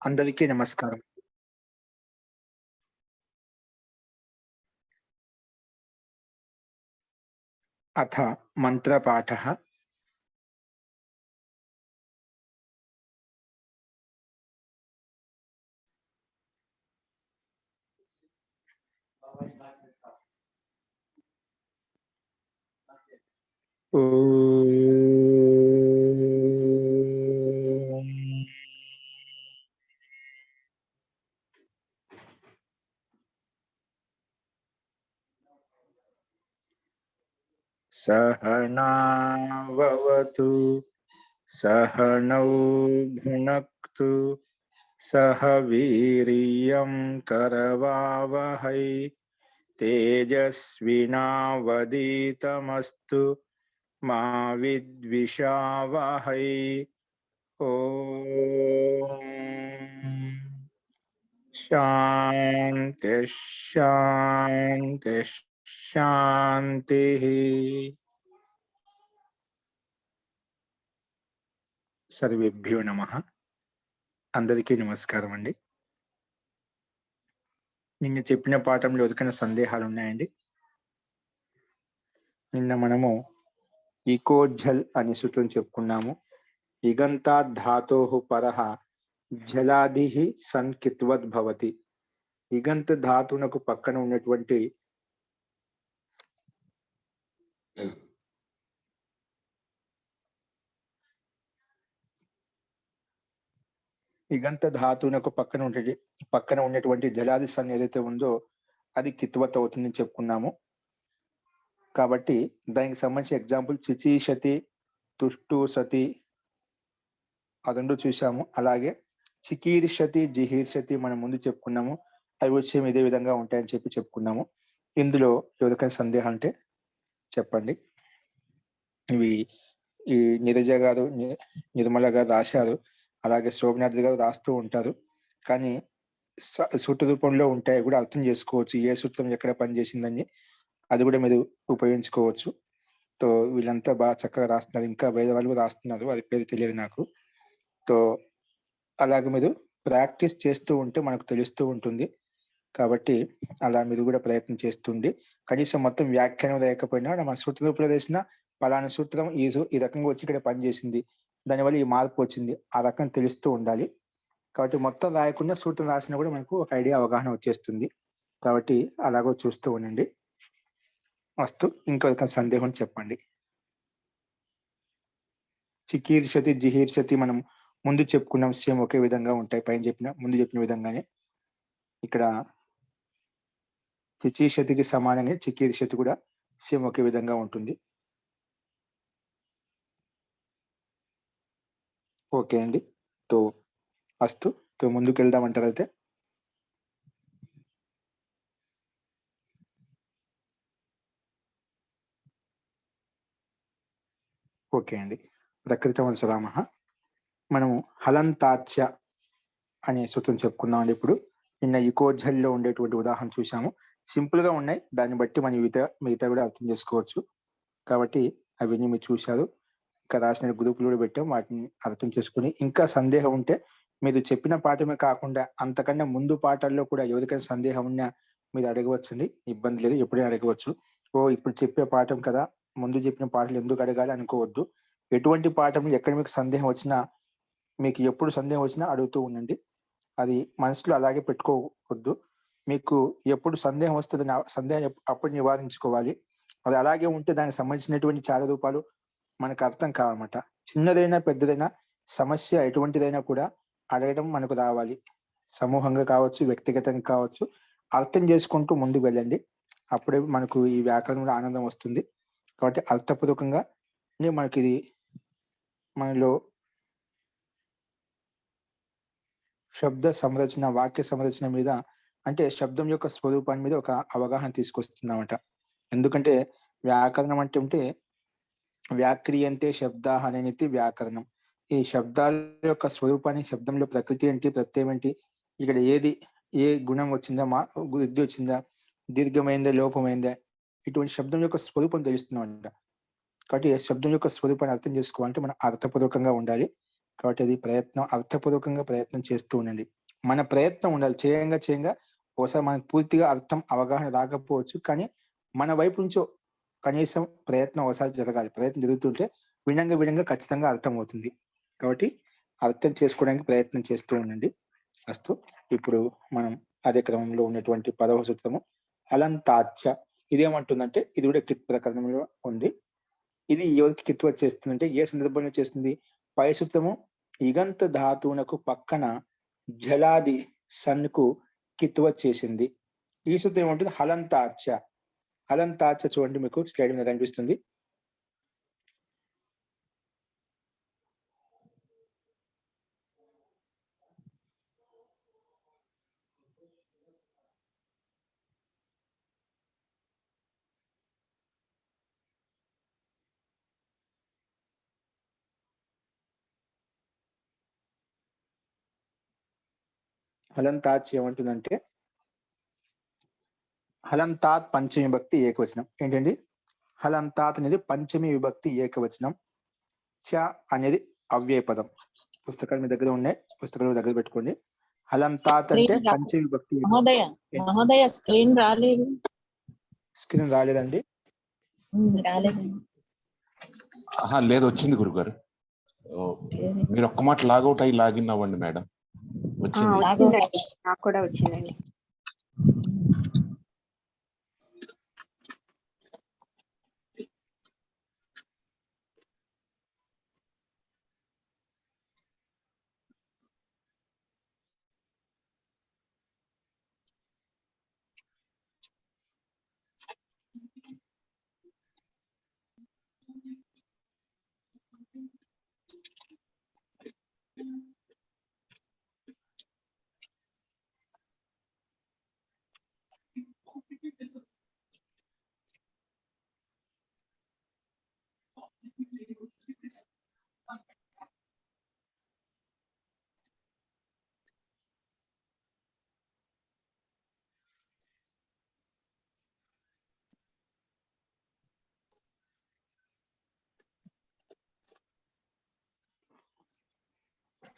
అందరికీ నమస్కారం. అథ మంత్రపాఠः. ఓం సహనావవతు సహనౌ భునక్తు సహ వీర్యం కరవావహై తేజస్వినావదీతమస్తు మా విద్విషావహై. ఓం శాంతి శాంతి శాంతి. సర్వేభ్యో నమః. అందరికీ నమస్కారం అండి. నిన్న చెప్పిన పాఠంలో ఎవరికైనా సందేహాలు ఉన్నాయండి? నిన్న మనము ఈకోఝల్ అనే సూత్రం చెప్పుకున్నాము. ఇగంతాద్ ధాతోః పరః జలాదిః సంకిత్వద్ భవతి. ఇగంత ధాతునకు పక్కన ఉన్నటువంటి ఇగంత ధాతునకు పక్కన ఉన్నటువంటి జలాది సన్ ఏదైతే ఉందో అది కిత్వత్ అవుతుందని చెప్పుకున్నాము. కాబట్టి దానికి సంబంధించిన ఎగ్జాంపుల్ చిచీషతి, తుష్టు సతి ఆ రెండు చూసాము. అలాగే చికీర్షతి, జిహీర్షతి మనం ముందు చెప్పుకున్నాము. అవి వచ్చే ఇదే విధంగా ఉంటాయని చెప్పుకున్నాము. ఇందులో ఎవరికైనా సందేహం అంటే చెప్పండి. ఇవి ఈ నీరజ గారు, నిర్మల గారు రాశారు, అలాగే శోభనాథ్ గారు రాస్తూ ఉంటారు. కానీ సూత్ర రూపంలో ఉంటాయి కూడా అర్థం చేసుకోవచ్చు, ఏ సూత్రం ఎక్కడ పనిచేసిందని. అది కూడా మీరు ఉపయోగించుకోవచ్చు. తో వీళ్ళంతా బాగా చక్కగా రాస్తున్నారు. ఇంకా వేరే వాళ్ళు రాస్తున్నారు, అది పేరు తెలియదు నాకు. తో అలాగే మీరు ప్రాక్టీస్ చేస్తూ ఉంటే మనకు తెలుస్తూ ఉంటుంది. కాబట్టి అలా మీరు కూడా ప్రయత్నం చేస్తుండి కనీసం మొత్తం వ్యాఖ్యానం లేకపోయినా మన సూత్ర రూపంలో వేసిన పలానా సూత్రం ఈ రకంగా వచ్చి ఇక్కడ పనిచేసింది, దానివల్ల ఈ మార్పు వచ్చింది, ఆ రకం తెలుస్తూ ఉండాలి. కాబట్టి మొత్తం రాయకుండా సూత్రం రాసినా కూడా మనకు ఒక ఐడియా, అవగాహన వచ్చేస్తుంది. కాబట్టి అలాగో చూస్తూ ఉండండి. వస్తు ఇంకొక సందేహం చెప్పండి. చికీర్షతి, జిహీర్షతి మనం ముందు చెప్పుకున్నాం, సేమ్ ఒకే విధంగా ఉంటాయి. ముందు చెప్పిన విధంగానే ఇక్కడ చిచీషతికి సమానంగా చికీర్షతి కూడా సేమ్ ఒకే విధంగా ఉంటుంది. ఓకే అండి. తో అస్తు. తో ముందుకు వెళ్దామంటారు అయితే. ఓకే అండి. ప్రకృతమనుసరామః. మనము హలంతాచ్య అనే సూత్రం చెప్పుకుందాం అండి. ఇప్పుడు నిన్న ఈకోఝల్లో ఉండేటువంటి ఉదాహరణ చూసాము. సింపుల్ గా ఉన్నాయి, దాన్ని బట్టి మనం మిగతా కూడా అర్థం చేసుకోవచ్చు. కాబట్టి అవన్నీ మీరు చూశారు. ఇంకా రాసిన గ్రూపులు కూడా పెట్టాం, వాటిని అర్థం చేసుకుని ఇంకా సందేహం ఉంటే మీరు చెప్పిన పాఠమే కాకుండా అంతకన్నా ముందు పాఠాల్లో కూడా ఎవరికైనా సందేహం ఉన్నా మీరు అడగవచ్చండి. ఇబ్బంది లేదు, ఎప్పుడైనా అడగవచ్చు. ఇప్పుడు చెప్పే పాఠం కదా, ముందు చెప్పిన పాటలు ఎందుకు అడగాలి అనుకోవద్దు. ఎటువంటి పాఠం ఎక్కడ మీకు సందేహం వచ్చినా, మీకు ఎప్పుడు సందేహం వచ్చినా అడుగుతూ ఉండండి. అది మనసులో అలాగే పెట్టుకోవద్దు. మీకు ఎప్పుడు సందేహం వస్తే సందేహం అప్పుడు నివారించుకోవాలి. అది అలాగే ఉంటే దానికి సంబంధించినటువంటి చాలా రూపాలు మనకు అర్థం కావన్నమాట. చిన్నదైనా పెద్దదైనా సమస్య ఎటువంటిదైనా కూడా అడగడం మనకు రావాలి. సమూహంగా కావచ్చు, వ్యక్తిగతంగా కావచ్చు, అర్థం చేసుకుంటూ ముందుకు వెళ్ళండి. అప్పుడే మనకు ఈ వ్యాకరణంలో ఆనందం వస్తుంది. కాబట్టి అర్థపూర్వకంగా మనకి ఇది మనలో శబ్ద సంరచన, వాక్య సంరచన మీద, అంటే శబ్దం యొక్క స్వరూపాన్ని మీద ఒక అవగాహన తీసుకొస్తుందన్నమాట. ఎందుకంటే వ్యాకరణం అంటే వ్యాక్రియంతే శబ్దాః అనేది వ్యాకరణం. ఈ శబ్దాల యొక్క స్వరూపాన్ని, శబ్దంలో ప్రకృతి ఏంటి, ప్రత్యయం ఏంటి, ఇక్కడ ఏ గుణం వచ్చిందా, వృద్ధి వచ్చిందా, దీర్ఘమైందా, లోపమైందా, ఇటువంటి శబ్దం యొక్క స్వరూపం తెలుస్తుందంట. కాబట్టి శబ్దం యొక్క స్వరూపాన్ని అర్థం చేసుకోవాలంటే మనం అర్థపూర్వకంగా ఉండాలి. కాబట్టి అది ప్రయత్నం, అర్థపూర్వకంగా ప్రయత్నం చేస్తూ ఉండండి. మన ప్రయత్నం ఉండాలి. చేయంగా ఒకసారి మనకు పూర్తిగా అర్థం, అవగాహన రాకపోవచ్చు. కానీ మన వైపు నుంచి కనీసం ప్రయత్నం ఒకసారి జరగాలి. ప్రయత్నం జరుగుతుంటే వినంగా ఖచ్చితంగా అర్థమవుతుంది. కాబట్టి అర్థం చేసుకోవడానికి ప్రయత్నం చేస్తూ ఉండండి. అస్తు. ఇప్పుడు మనం అదే క్రమంలో ఉన్నటువంటి 10వ సూత్రము హలంతాచ్య. ఇదేమంటుందంటే ఇది కూడా కిత్ ప్రకరణంలో ఉంది. ఇది ఎవరికి కిత్వ చేస్తుందంటే ఏ సందర్భంలో చేస్తుంది? పై సూత్రము ఇగంత ధాతువునకు పక్కన జలాది సన్కు కిత్వ చేసింది. ఈ సూత్రం ఏమంటుంది? హలంతాచ్య. హలంతాచ్య చూడండి, మీకు స్లైడ్ మీద కనిపిస్తుంది. హలంతాచ్ ఏమంటుందంటే హలంతాత్ పంచమి విభక్తి ఏకవచనం. ఏంటండి? హలంతాత్ అనేది పంచమి విభక్తి ఏకవచనం. చ అనేది అవ్యయ పదం. పుస్తకాలు మీ దగ్గర ఉన్నాయి, పుస్తకాలు దగ్గర పెట్టుకోండి. హలంతాత్ అంటే పంచమి విభక్తి. మహోదయ స్క్రీన్ రాలేదు. స్క్రీన్ రాలేదండి? లేదు, వచ్చింది గురుగారు. మీరు ఒక్క మాట లాగౌట్ అయ్యి లాగిన్ అవ్వండి మేడం. వచ్చిందండి, నాకు కూడా వచ్చిందండి.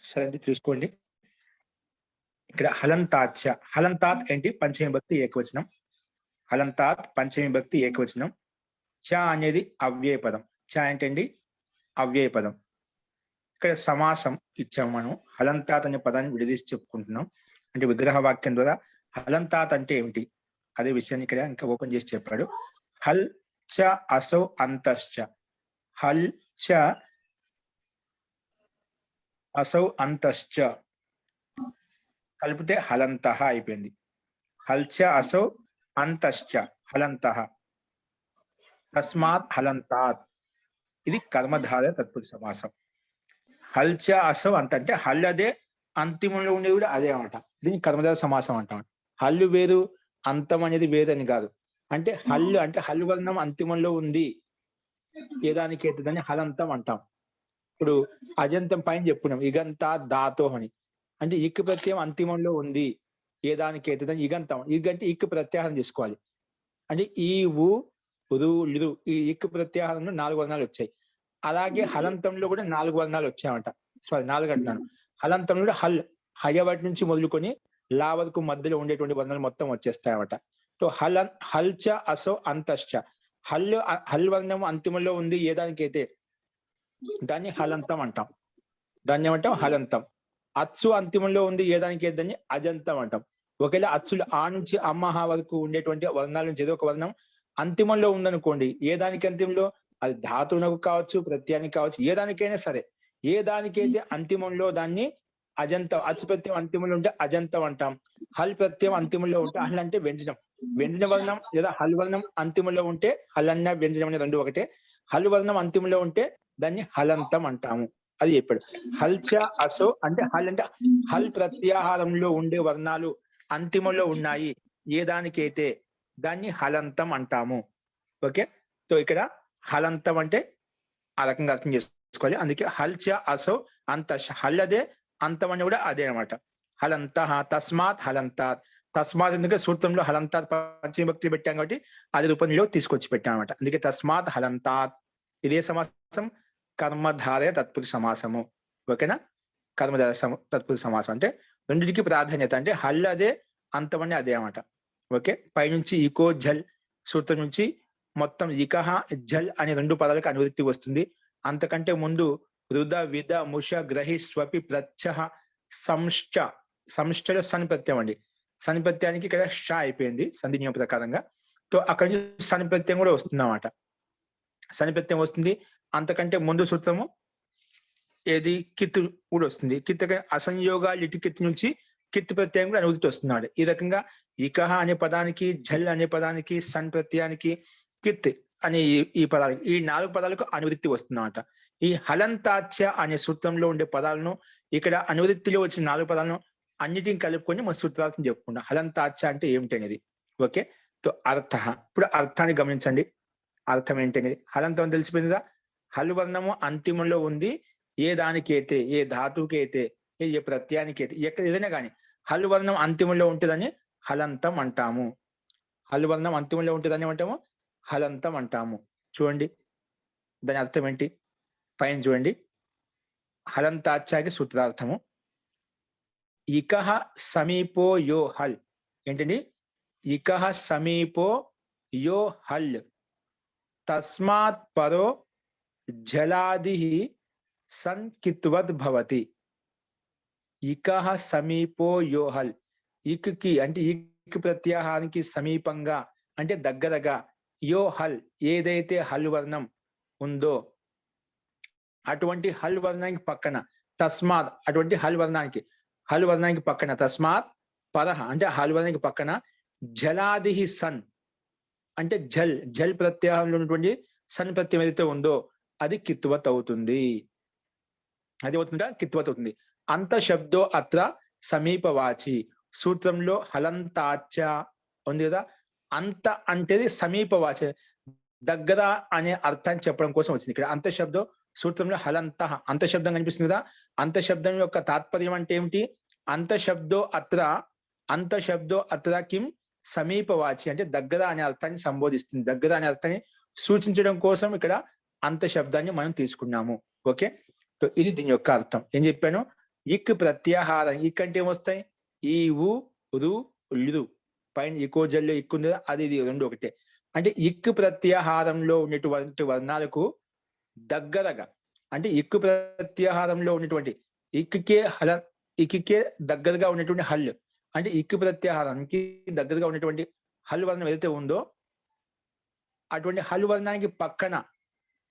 సరే అండి, చూసుకోండి. ఇక్కడ హలంతాచ్య. హలంతాత్ ఏంటి? పంచమి భక్తి ఏకవచనం. హలంతాత్ పంచమి భక్తి ఏకవచనం. చ అనేది అవ్యయ పదం. చ ఏంటండి? అవ్యయ పదం. ఇక్కడ సమాసం ఇచ్చాము మనం. హలంతాత్ అనే పదాన్ని విడదీసి చెప్పుకుంటున్నాం. అంటే విగ్రహ వాక్యం ద్వారా హలంతాత్ అంటే ఏమిటి అదే విషయాన్ని ఇక్కడ ఇంకా ఓపెన్ చేసి చెప్పాడు. హల్ చ అసౌ అంతశ్చ. హల్ చ అసౌ అంతశ్చ కలిపితే హలంతః అయిపోయింది. హల్ చ అసౌ అంతశ్చ హలంతః. తస్మాత్ హలంతాత్. ఇది కర్మధార తత్పురుష సమాసం. హల్ చ అసౌ అంత అంటే హల్ అదే, అంతిమంలో ఉండేది కూడా అదే అనమాట. దీన్ని కర్మధార సమాసం అంటాం. హల్లు వేరు, అంతం అనేది వేరు అని కాదు. అంటే హల్లు అంటే హల్ వర్ణం అంతిమంలో ఉంది, ఏదానికి ఎత్తదని హలంతం అంటాం. ఇప్పుడు అజంతం పైన చెప్పుకున్నాం ఇగంతా ధాతో అని. అంటే ఇక్ ప్రత్యయం అంతిమంలో ఉంది, ఏ దానికి ఎత్తదని ఇగంతం. ఇగంటే ఇక్ ప్రత్యాహారం చేసుకోవాలి. అంటే ఈ ఊ రు లిరు ఈ ఇక్ ప్రత్యాహారంలో 4 వర్ణాలు వచ్చాయి. అలాగే హలంతంలో కూడా 4 వర్ణాలు వచ్చాయన్నమాట. సారీ 4 అంటున్నాను. హలంతంలో కూడా హల్ హయవటి నుంచి మొదలుకొని లా వరకు మధ్యలో ఉండేటువంటి వర్ణాలు మొత్తం వచ్చేస్తాయన్నమాట. సో హల్ చ అసౌ అంతశ్చ. హల్ వర్ణం అంతిమంలో ఉంది ఏ దానికైతే దాన్ని హలంతం అంటాం. దాన్ని ఏమంటాం? హలంతం. అచ్చు అంతిమంలో ఉంది ఏ దానికి దాన్ని అజంతం అంటాం. ఒకవేళ అచ్చులు ఆ నుంచి అమ్మహ వరకు ఉండేటువంటి వర్ణాల నుంచి ఏదో ఒక వర్ణం అంతిమంలో ఉందనుకోండి, ఏ దానికి అంతిమంలో, అది ధాతువునకు కావచ్చు, ప్రత్యయానికి కావచ్చు, ఏ దానికైనా సరే, ఏ దానికైతే అంతిమంలో దాన్ని అజంతం. అచ్చు ప్రత్యయం అంతిమంలో ఉంటే అజంతం అంటాం. హల్ ప్రత్యయం అంతిమంలో ఉంటే హల్ అంటే వ్యంజనం. వ్యంజన వర్ణం లేదా హల్ వర్ణం అంతిమంలో ఉంటే హల్ అన్న వ్యంజనం అనే రెండు ఒకటే. హల్ వర్ణం అంతిమంలో ఉంటే దాన్ని హలంతం అంటాము. అది చెప్పాడు. హల్ చ అసో అంటే హల్ అంటే హల్ ప్రత్యాహారంలో ఉండే వర్ణాలు అంతిమంలో ఉన్నాయి ఏ దానికైతే దాన్ని హలంతం అంటాము. ఓకే. సో ఇక్కడ హలంతం అంటే ఆ రకంగా అర్థం చేసుకోవాలి. అందుకే హల్ చ అసౌ అంత. హల్ అదే, అంతం అని కూడా అదే అనమాట. హలంత. తస్మాత్ హలంతాత్. తస్మాత్ ఎందుకంటే సూత్రంలో హలంతాత్ పంచమి భక్తి పెట్టాం కాబట్టి అది రూపంలో తీసుకొచ్చి పెట్టాం అనమాట. అందుకే తస్మాత్ హలంతాత్. ఇదే సమాసం కర్మధారయ తత్పురుష సమాసము. ఓకేనా? కర్మధార తత్పురుష సమాసం అంటే రెండింటికి ప్రాధాన్యత, అంటే హల్ అదే, అంతమని అదే అన్నమాట. ఓకే, పైనుంచి ఇకో జల్ సూత్రం నుంచి మొత్తం ఇకహ జల్ అనే 2 పదాలకు అనువృత్తి వస్తుంది. అంతకంటే ముందు వృధ విధ ముష గ్రహి స్వపి ప్రత్యహ సంశ్చ, సంశ్చలో సన్ ప్రత్యయం అండి. సన్ ప్రత్యయానికి ఇక్కడ ష అయిపోయింది సంధి నియమ ప్రకారంగా. సో అక్కడి నుంచి సన్ ప్రత్యయం కూడా వస్తుంది అన్నమాట. సన్ ప్రత్యయం వస్తుంది. అంతకంటే ముందు సూత్రము ఏది కిత్ కూడా వస్తుంది. కిత్ అసంయోగ లిటి కిత్ నుంచి కిత్ ప్రత్యయం కూడా అనువృత్తి వస్తున్నాడు. ఈ రకంగా ఇకహ అనే పదానికి, జల్ అనే పదానికి, సన్ ప్రత్యయానికి, కిత్ అనే ఈ పదాలకి, ఈ 4 పదాలకు అనువృత్తి వస్తుందన్నమాట. ఈ హలంతాచ్య అనే సూత్రంలో ఉండే పదాలను, ఇక్కడ అనువృత్తిలో వచ్చిన 4 పదాలను అన్నిటిని కలుపుకొని మన సూత్రాలను చెప్పుకుంటాం. హలంతాచ్య అంటే ఏమిటి అనేది. ఓకే, సో అర్థ. ఇప్పుడు అర్థాన్ని గమనించండి. అర్థం ఏంటి అనేది హలంతం తెలిసిపోయిందిగా. హల్ వర్ణము అంతిమంలో ఉంది. ఏ దానికైతే, ఏ ధాతువుకైతే, ఏ ప్రత్యయానికి అయితే, ఎక్కడ ఏదైనా కానీ హల్ వర్ణం అంతిమంలో ఉంటుందని హలంతం అంటాము. హల్ వర్ణం అంతిమంలో ఉంటుందని ఏమంటాము? హలంతం అంటాము. చూడండి దాని అర్థం ఏంటి, పైన చూడండి. హలంతాచ్యాకి సూత్రార్థము ఇకహ సమీపో యో హల్. ఏంటండి? ఇకహ సమీపో యో హల్ తస్మాత్ పరో జలాది సంకిత్వద్ భవతి. ఇకహ సమీపో యో హల్. ఇక్కి అంటే ఇక్ ప్రత్యాహానికి సమీపంగా అంటే దగ్గరగా, యో హల్ ఏదైతే హల్ వర్ణం ఉందో అటువంటి హల్ వర్ణానికి పక్కన, తస్మాత్ అటువంటి హల్ వర్ణానికి పక్కన, తస్మాత్ పరహ అంటే హల్ వర్ణానికి పక్కన, జలాది సన్ అంటే జల్ ప్రత్యాహంలో ఉన్నటువంటి సన్ ప్రత్యయం ఏదైతే ఉందో అది కిత్వత్ అవుతుంది. అది అవుతుందా? కిత్వత్ అవుతుంది. అంత శబ్దో అత్ర సమీపవాచి. సూత్రంలో హలంతాచ ఉంది కదా, అంత అంటే సమీపవాచ, దగ్గర అనే అర్థాన్ని చెప్పడం కోసం వచ్చింది ఇక్కడ అంత శబ్దం. సూత్రంలో హలంత అంత శబ్దం కనిపిస్తుంది కదా. అంత శబ్దం యొక్క తాత్పర్యం అంటే ఏమిటి? అంత శబ్దో అత్ర కిం సమీపవాచి అంటే దగ్గర అనే అర్థాన్ని సంబోధిస్తుంది. దగ్గర అనే అర్థాన్ని సూచించడం కోసం ఇక్కడ అంత శబ్దాన్ని మనం తీసుకున్నాము. ఓకే, సో ఇది దీని యొక్క అర్థం. ఏం చెప్పాను? ఇక్ ప్రత్యాహారం. ఇక్ అంటే ఏమొస్తాయి? ఈ ఉ రు లు. పైన ఇకో జల్లు ఇక్కు ఉంది కదా, అది ఇది రెండు ఒకటే. అంటే ఇక్ ప్రత్యాహారంలో ఉన్నటువంటి వర్ణాలకు దగ్గరగా, అంటే ఇక్కు ప్రత్యాహారంలో ఉన్నటువంటి ఇక్కే దగ్గరగా ఉన్నటువంటి హల్, అంటే ఇక్కు ప్రత్యాహారానికి దగ్గరగా ఉన్నటువంటి హల్ వర్ణం ఏదైతే ఉందో అటువంటి హల్ వర్ణానికి పక్కన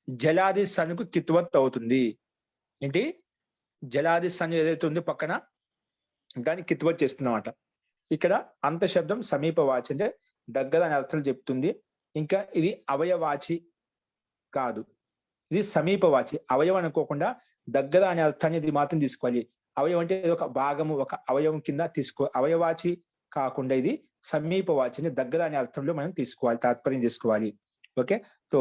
జలాది సన్నుకు కిత్వత్ అవుతుంది. ఏంటి? జలాది సన్ ఏదైతే ఉందో పక్కన దాన్ని కిత్వత్ చేస్తుందన్నమాట. ఇక్కడ అంత శబ్దం సమీపవాచి అంటే దగ్గర అనే అర్థం చెప్తుంది. ఇంకా ఇది అవయవాచి కాదు, ఇది సమీపవాచి. అవయవం అనుకోకుండా దగ్గర అనే అర్థాన్ని ఇది మాత్రం తీసుకోవాలి. అవయవం అంటే ఒక భాగము, ఒక అవయవం కింద అవయవాచి కాకుండా ఇది సమీపవాచి అంటే దగ్గర అనే అర్థంలో మనం తీసుకోవాలి, తాత్పర్యం తీసుకోవాలి. ఓకే, సో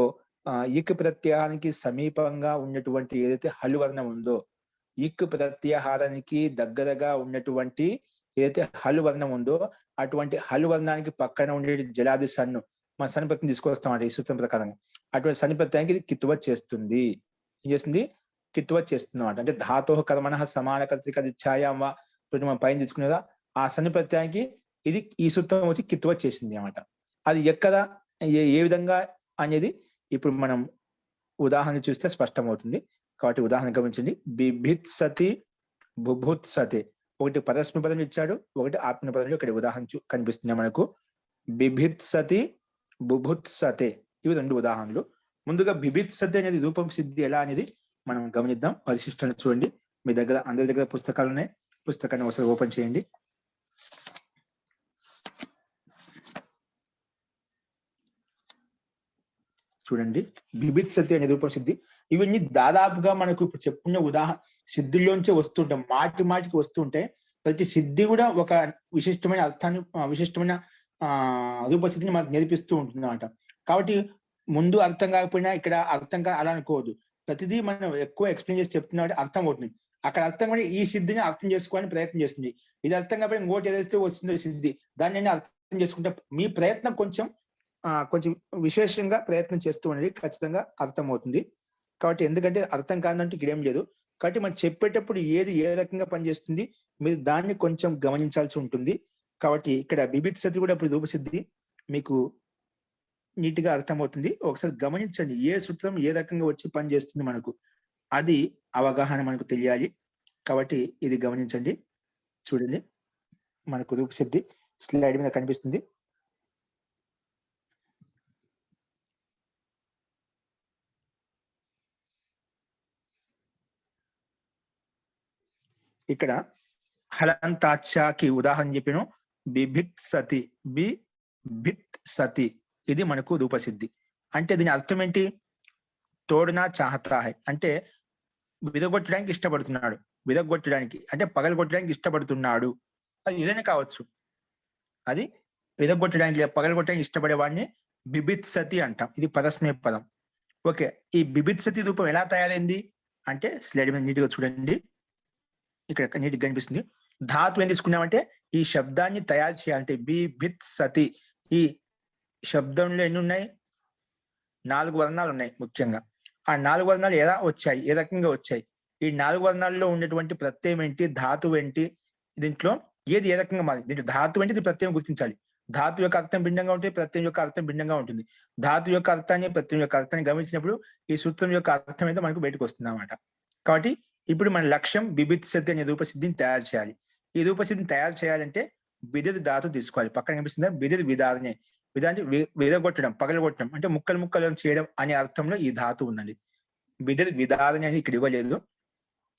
ఇక్ ప్రత్యాహారానికి సమీపంగా ఉన్నటువంటి ఏదైతే హల్ వర్ణం ఉందో, ఇక్ ప్రత్యాహారానికి దగ్గరగా ఉన్నటువంటి ఏదైతే హల్ వర్ణం ఉందో అటువంటి హల్ వర్ణానికి పక్కన ఉండే జలాది సన్ను మన సన్ ప్రత్యయం తీసుకొస్తామండి ఈ సూత్రం ప్రకారంగా. అటువంటి సన్ ప్రత్యయానికి ఇది కిత్వత్ చేస్తుంది. ఏం చేస్తుంది? కిత్వత్ చేస్తుంది అన్నమాట. అంటే ధాతోః కర్మణః సమాన కర్తృక ఛాయాం వా మనం పైన తీసుకునేదా ఆ సన్ ప్రత్యయానికి ఇది ఈ సూత్రం వచ్చి కిత్వత్ చేసింది అన్నమాట. అది ఎక్కడ ఏ విధంగా అనేది ఇప్పుడు మనం ఉదాహరణ చూస్తే స్పష్టమవుతుంది. కాబట్టి ఉదాహరణ గమనించండి. బిభిత్సతి బుభుత్సతే. ఒకటి పరస్మ పదం ఇచ్చాడు, ఒకటి ఆత్మ పదంలో ఇక్కడ ఉదాహరణ కనిపిస్తుంది మనకు. బిభిత్సతి బుభుత్సతే ఇవి 2 ఉదాహరణలు. ముందుగా బిభిత్సతే అనేది రూపం సిద్ధి ఎలా అనేది మనం గమనిద్దాం. పరిశిష్టను చూడండి. మీ దగ్గర అందరి దగ్గర పుస్తకాలు ఉన్నాయి, పుస్తకాన్ని ఒకసారి ఓపెన్ చేయండి. చూడండి, బిభిత్సతి అనే రూపం సిద్ధి. ఇవన్నీ దాదాపుగా మనకు ఇప్పుడు చెప్పుకున్న ఉదాహరణ సిద్ధిలోంచే వస్తుంటాం, మాటికి వస్తుంటాయి. ప్రతి సిద్ధి కూడా ఒక విశిష్టమైన అర్థాన్ని, విశిష్టమైన రూపసిద్ధిని మనకు నేర్పిస్తూ ఉంటుంది అన్నమాట. కాబట్టి ముందు అర్థం కాకపోయినా ఇక్కడ అర్థం అలా అనుకోవద్దు. ప్రతిదీ మనం ఎక్కువ ఎక్స్ప్లెయిన్ చేసి చెప్తున్నా అర్థం అవుతుంది. అక్కడ అర్థం కూడా ఈ సిద్ధిని అర్థం చేసుకోవాలని ప్రయత్నం చేస్తుంది. ఇది అర్థం కాకపోయినా ఇంకోటి ఏదైతే వస్తుందో సిద్ధి, దాన్ని అర్థం చేసుకుంటే మీ ప్రయత్నం కొంచెం విశేషంగా ప్రయత్నం చేస్తూ అనేది ఖచ్చితంగా అర్థమవుతుంది. కాబట్టి ఎందుకంటే అర్థం కాదంటే ఇక్కడ ఏం లేదు. కాబట్టి మనం చెప్పేటప్పుడు ఏది ఏ రకంగా పనిచేస్తుంది మీరు దాన్ని కొంచెం గమనించాల్సి ఉంటుంది. కాబట్టి ఇక్కడ బిభిత్సతి కూడా ఇప్పుడు రూపసిద్ధి మీకు నీట్ గా అర్థమవుతుంది. ఒకసారి గమనించండి ఏ సూత్రం ఏ రకంగా వచ్చి పనిచేస్తుంది మనకు, అది అవగాహన మనకు తెలియాలి. కాబట్టి ఇది గమనించండి. చూడండి, మనకు రూపసిద్ధి స్లైడ్ మీద కనిపిస్తుంది. ఇక్కడ హలంతాక్షకి ఉదాహరణ చెప్పాను. బిభిత్సతి, బిభిత్సతి ఇది మనకు రూపసిద్ధి. అంటే దీని అర్థం ఏంటి? తోడనా చాహతా హై అంటే విదగొట్టడానికి ఇష్టపడుతున్నాడు, విదగొట్టడానికి అంటే పగలగొట్టడానికి ఇష్టపడుతున్నాడు. అది ఏదైనా కావచ్చు, అది విదగొట్టడానికి పగలగొట్టడానికి ఇష్టపడే వాడిని బిభిత్సతి అంటాం. ఇది పరస్మయ పదం. ఓకే, ఈ బిభిత్సతి రూపం ఎలా తయారైంది అంటే స్లైడ్ మీద నీట్గా చూడండి, ఇక్కడ నీట్గా కనిపిస్తుంది. ధాతు ఏం తీసుకున్నామంటే ఈ శబ్దాన్ని తయారు చేయాలంటే బిభిత్సతి. ఈ శబ్దంలో ఎన్ని ఉన్నాయి? 4 వర్ణాలు ఉన్నాయి ముఖ్యంగా. ఆ 4 వర్ణాలు ఎలా వచ్చాయి, ఏ రకంగా వచ్చాయి? ఈ 4 వర్ణాల్లో ఉన్నటువంటి ప్రత్యయం ఏంటి, ధాతువు ఏంటి, దీంట్లో ఏది ఏ రకంగా మారింది? దీంట్లో ధాతువు ఏంటి, ప్రత్యయం గుర్తించాలి. ధాతు యొక్క అర్థం భిన్నంగా ఉంటుంది, ప్రత్యయం యొక్క అర్థం భిన్నంగా ఉంటుంది. ధాతు యొక్క అర్థాన్ని ప్రత్యయం యొక్క అర్థాన్ని గమనించినప్పుడు ఈ సూత్రం యొక్క అర్థం అయితే మనకు బయటకు వస్తుంది అన్నమాట. కాబట్టి ఇప్పుడు మన లక్ష్యం బిభిత్సతి అనే రూపసిద్ధిని తయారు చేయాలి. ఈ రూపసిద్ధిని తయారు చేయాలంటే బిదిరి ధాతు తీసుకోవాలి. పక్కన కనిపిస్తుందా? బిదిరి విధారనే. విధాన్ని విదగొట్టడం, పగలగొట్టడం అంటే ముక్కలు ముక్కలు చేయడం అనే అర్థంలో ఈ ధాతు ఉన్నది. బిదిరి విధారణ అని ఇక్కడ ఇవ్వలేదు.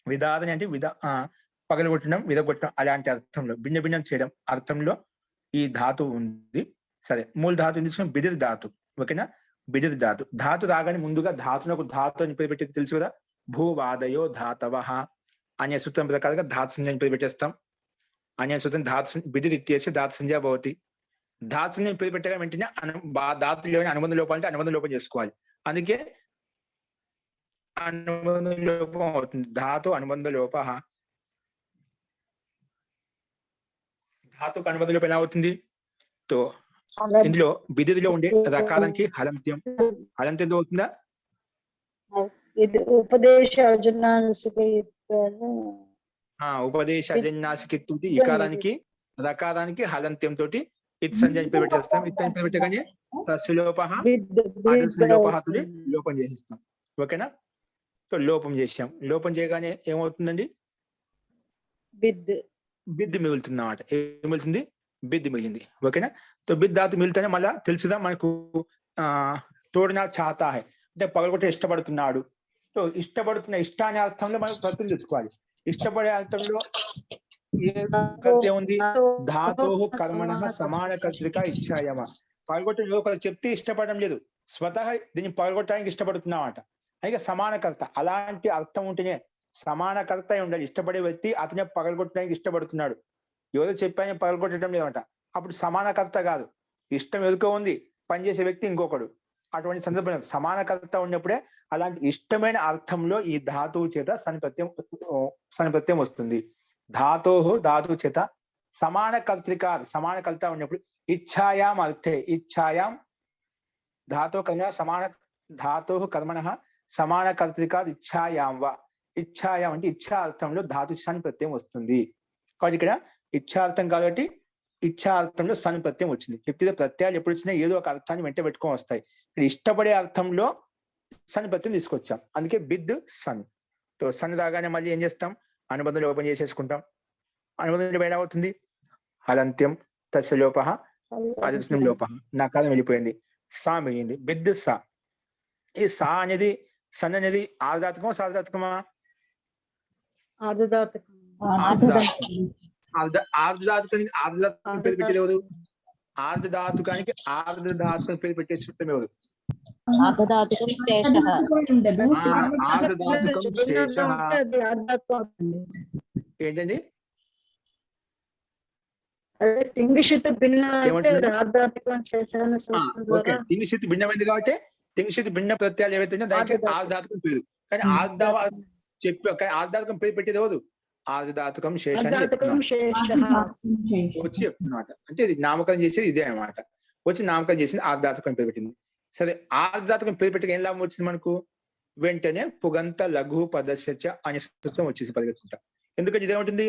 విధారణ అంటే పగలగొట్టడం, విదగొట్టడం అలాంటి అర్థంలో భిన్న భిన్నం చేయడం అర్థంలో ఈ ధాతు ఉంది. సరే, మూల ధాతు తీసుకుని బిదిరి ధాతు. ఓకేనా? బిదిరి ధాతు. ధాతు రాగానే ముందుగా ధాతునకు ధాతు అని పేరు పెట్టేది తెలుసు కదా. భూవాదయో ధాతవః అనే సూత్రం ప్రకారంగా ధాతు సంజ్ఞని పేరు పెట్టేస్తాం. అనే సూత్రం ధాతు బిదిరి ఇచ్చేసి ధాతు సంజ్ఞ భవతి. ధాతు సంజ్ఞని పేరు పెట్టగా వెంటనే ధాతులు అనుబంధ లోపం అంటే అనుబంధ లోపం చేసుకోవాలి. అందుకే అనుబంధ లోపం అవుతుంది. ధాతు అనుబంధ లోప. ధాతుకు అనుబంధ లోపం ఎలా అవుతుంది? తో ఇందులో బిదిరిలో ఉండే రకాలకి హలంత్యం. హలంత్యం అవుతుందా? ఇది ఉపదేశ ఉపదేశ అజన్యాసికి ఇకారానికి రకారానికి హలంత్యం తోటి ఇత్ సంజయ్ పేరు పెట్టేస్తాం. ఇత్ అని పేరు పెట్టగానే తస్లోప లోపహతుడి లోపం చేసేస్తాం. ఓకేనా? సో లోపం చేసాం. లోపం చేయగానే ఏమవుతుందండి? బిద్దు మిగులుతుంది అన్నమాట. ఏం మిగులుతుంది? బిద్దు మిగిలింది. ఓకేనా? సో బిద్ ధాతు మిగులుతానే మళ్ళా తెలుసుదా మనకు తోడినా చాతా హై అంటే పగలగొట్టే ఇష్టపడుతున్నాడు. సో ఇష్టపడుతున్న ఇష్ట అనే అర్థంలో మనం ప్రత్యయం తెచ్చుకోవాలి. ఇష్టపడే అర్థంలో ఏ ప్రత్యయం ఉంది? ధాతోః కర్మణః సమాన కర్తృక ఇచ్ఛాయమ. పగలగొట్టిన ఒకరు చెప్తే ఇష్టపడడం లేదు, స్వతహా దీన్ని పగలగొట్టడానికి ఇష్టపడుతున్నామట. అయితే సమానకర్త అలాంటి అర్థం ఉంటేనే సమానకర్త ఉండాలి. ఇష్టపడే వ్యక్తి అతనే పగలగొట్టడానికి ఇష్టపడుతున్నాడు, ఎవరో చెప్పాయని పగలగొట్టడం లేదంట, అప్పుడు సమానకర్త కాదు. ఇష్టం ఎదుకో ఉంది, పనిచేసే వ్యక్తి ఇంకొకడు. అటువంటి సందర్భంలో సమానకర్త ఉన్నప్పుడే అలాంటి ఇష్టమైన అర్థంలో ఈ ధాతువు చేత సనిప్రత్యయం వస్తుంది. ధాతువు చేత సమానకర్తృక సమానకర్త ఉన్నప్పుడు ఇచ్ఛాయాం అర్థే ఇచ్ఛాయాం ధాతోః కర్మణః సమానకర్తృక ఇచ్ఛాయాం వా. ఇచ్ఛాయాం అంటే ఇచ్ఛా అర్థంలో ధాతు సనిప్రత్యయం వస్తుంది. కాబట్టి ఇక్కడ ఇచ్ఛార్థం కాబట్టి ఇచ్ఛార్థంలో సనిప్రత్యయం వచ్చింది. చెప్తే ప్రత్యయాలు ఎప్పుడు వచ్చినా ఏదో ఒక అర్థాన్ని వెంట పెట్టుకొని వస్తాయి. ఇక్కడ ఇష్టపడే అర్థంలో సనిప్రత్యయం తీసుకొచ్చాం. అందుకే బిద్ సన్. సో సన్ రాగానే మళ్ళీ ఏం చేస్తాం? అనుబంధంలో ఓపెన్ చేసేసుకుంటాం. అనుబంధంలో ఎలా అవుతుంది? హలంత్యం తస్య లోపః అదిస్నం లోపః. నా కాలం వెళ్ళిపోయింది, సా మిగిలింది. బిద్ సా. ఈ సా అనేది సన్ అనేది ఆర్ధాతుకమా సార్ధాతుకమా? ఆర్ధధాతుకానికి పేరు పెట్టేది ఎవరు? ఆర్ధధాతుకానికి ఆర్ధధాతుకం పేరు పెట్టే సూత్రం ఎవరు? ఆర్ధధాతుకం శేషః. ఏంటండి? తింగిషిత్ భిన్నమైంది కాబట్టి తింగిషిత్ భిన్న ప్రత్యయాలు ఏవైతే ఉన్నాయో దానికి ఆర్ధధాతుకం పేరు. కానీ ఆర్ధధాతుకం పేరు పెట్టేది ఎవరు? ఆర్ధధాతుకం శేష వచ్చి చెప్తున్నమాట. అంటే ఇది నామకరణం చేసేది ఇదే అన్నమాట. వచ్చి నామకరణం చేసింది ఆర్ధధాతుకం పేరు పెట్టింది. సరే, ఆర్ధధాతుకం పేరు పెట్టక ఏం లాభం వచ్చింది మనకు? వెంటనే పుగంత లఘు పదస్య చ అనే సూత్రం వచ్చేసి పరిగెత్తుంట. ఎందుకంటే ఇదేముంటుంది,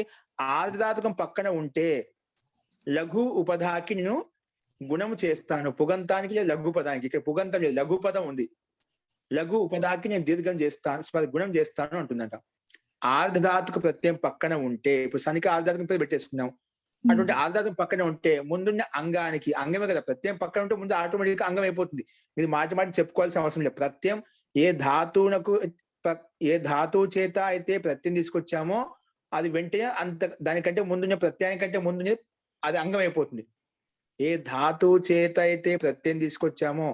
ఆర్ధధాతుకం పక్కన ఉంటే లఘు ఉపధాకి నేను గుణము చేస్తాను. పుగంతానికి లేదా లఘు పదానికి, ఇక్కడ పుగంతం లేదు, లఘు పదం ఉంది. లఘు ఉపధాకి నేను దీర్ఘం చేస్తాను, గుణం చేస్తాను అంటుందంట. ఆర్ధధాతుక ప్రత్యయం పక్కన ఉంటే, ఇప్పుడు సనికి ఆర్ధధాతుకం పేరు పెట్టేసుకున్నాం, అటువంటి ఆర్ధధాతుకం పక్కన ఉంటే ముందున్న అంగానికి, అంగమే కదా ప్రత్యయం పక్కన ఉంటే ముందు ఆటోమేటిక్ అంగం అయిపోతుంది. ఇది మాటి చెప్పుకోవాల్సిన అవసరం లేదు. ప్రత్యయం ఏ ధాతువు చేత అయితే ప్రత్యయం తీసుకొచ్చామో అది వెంటనే దానికంటే ముందున్న ప్రత్యయానికంటే ముందు అది అంగం అయిపోతుంది. ఏ ధాతువు చేత అయితే ప్రత్యయం తీసుకొచ్చామో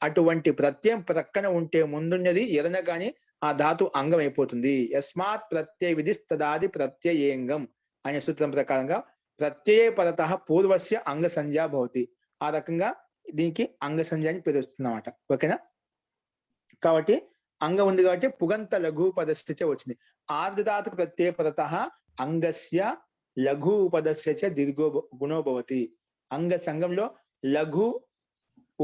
అటువంటి ప్రత్యయం ప్రక్కన ఉంటే ముందున్నది ఏదైనా కానీ ఆ ధాతు అంగం అయిపోతుంది. యస్మాత్ ప్రత్యయ విధిస్తదాది ప్రత్యయేంగం అనే సూత్రం ప్రకారంగా ప్రత్యయ పరతః పూర్వస్య అంగ సంజ్ఞా భవతి. ఆ రకంగా దీనికి అంగ సంజ్ఞ అని పేరు వస్తుందన్నమాట. ఓకేనా? కాబట్టి అంగం ఉంది కాబట్టి పుగంత లఘు పదస్య వచ్చింది. ఆర్ధధాతుక ప్రత్యయ పరతః అంగస్య లఘు ఉపదస్య చ దీర్ఘో గుణో భవతి. అంగ సంఘంలో లఘు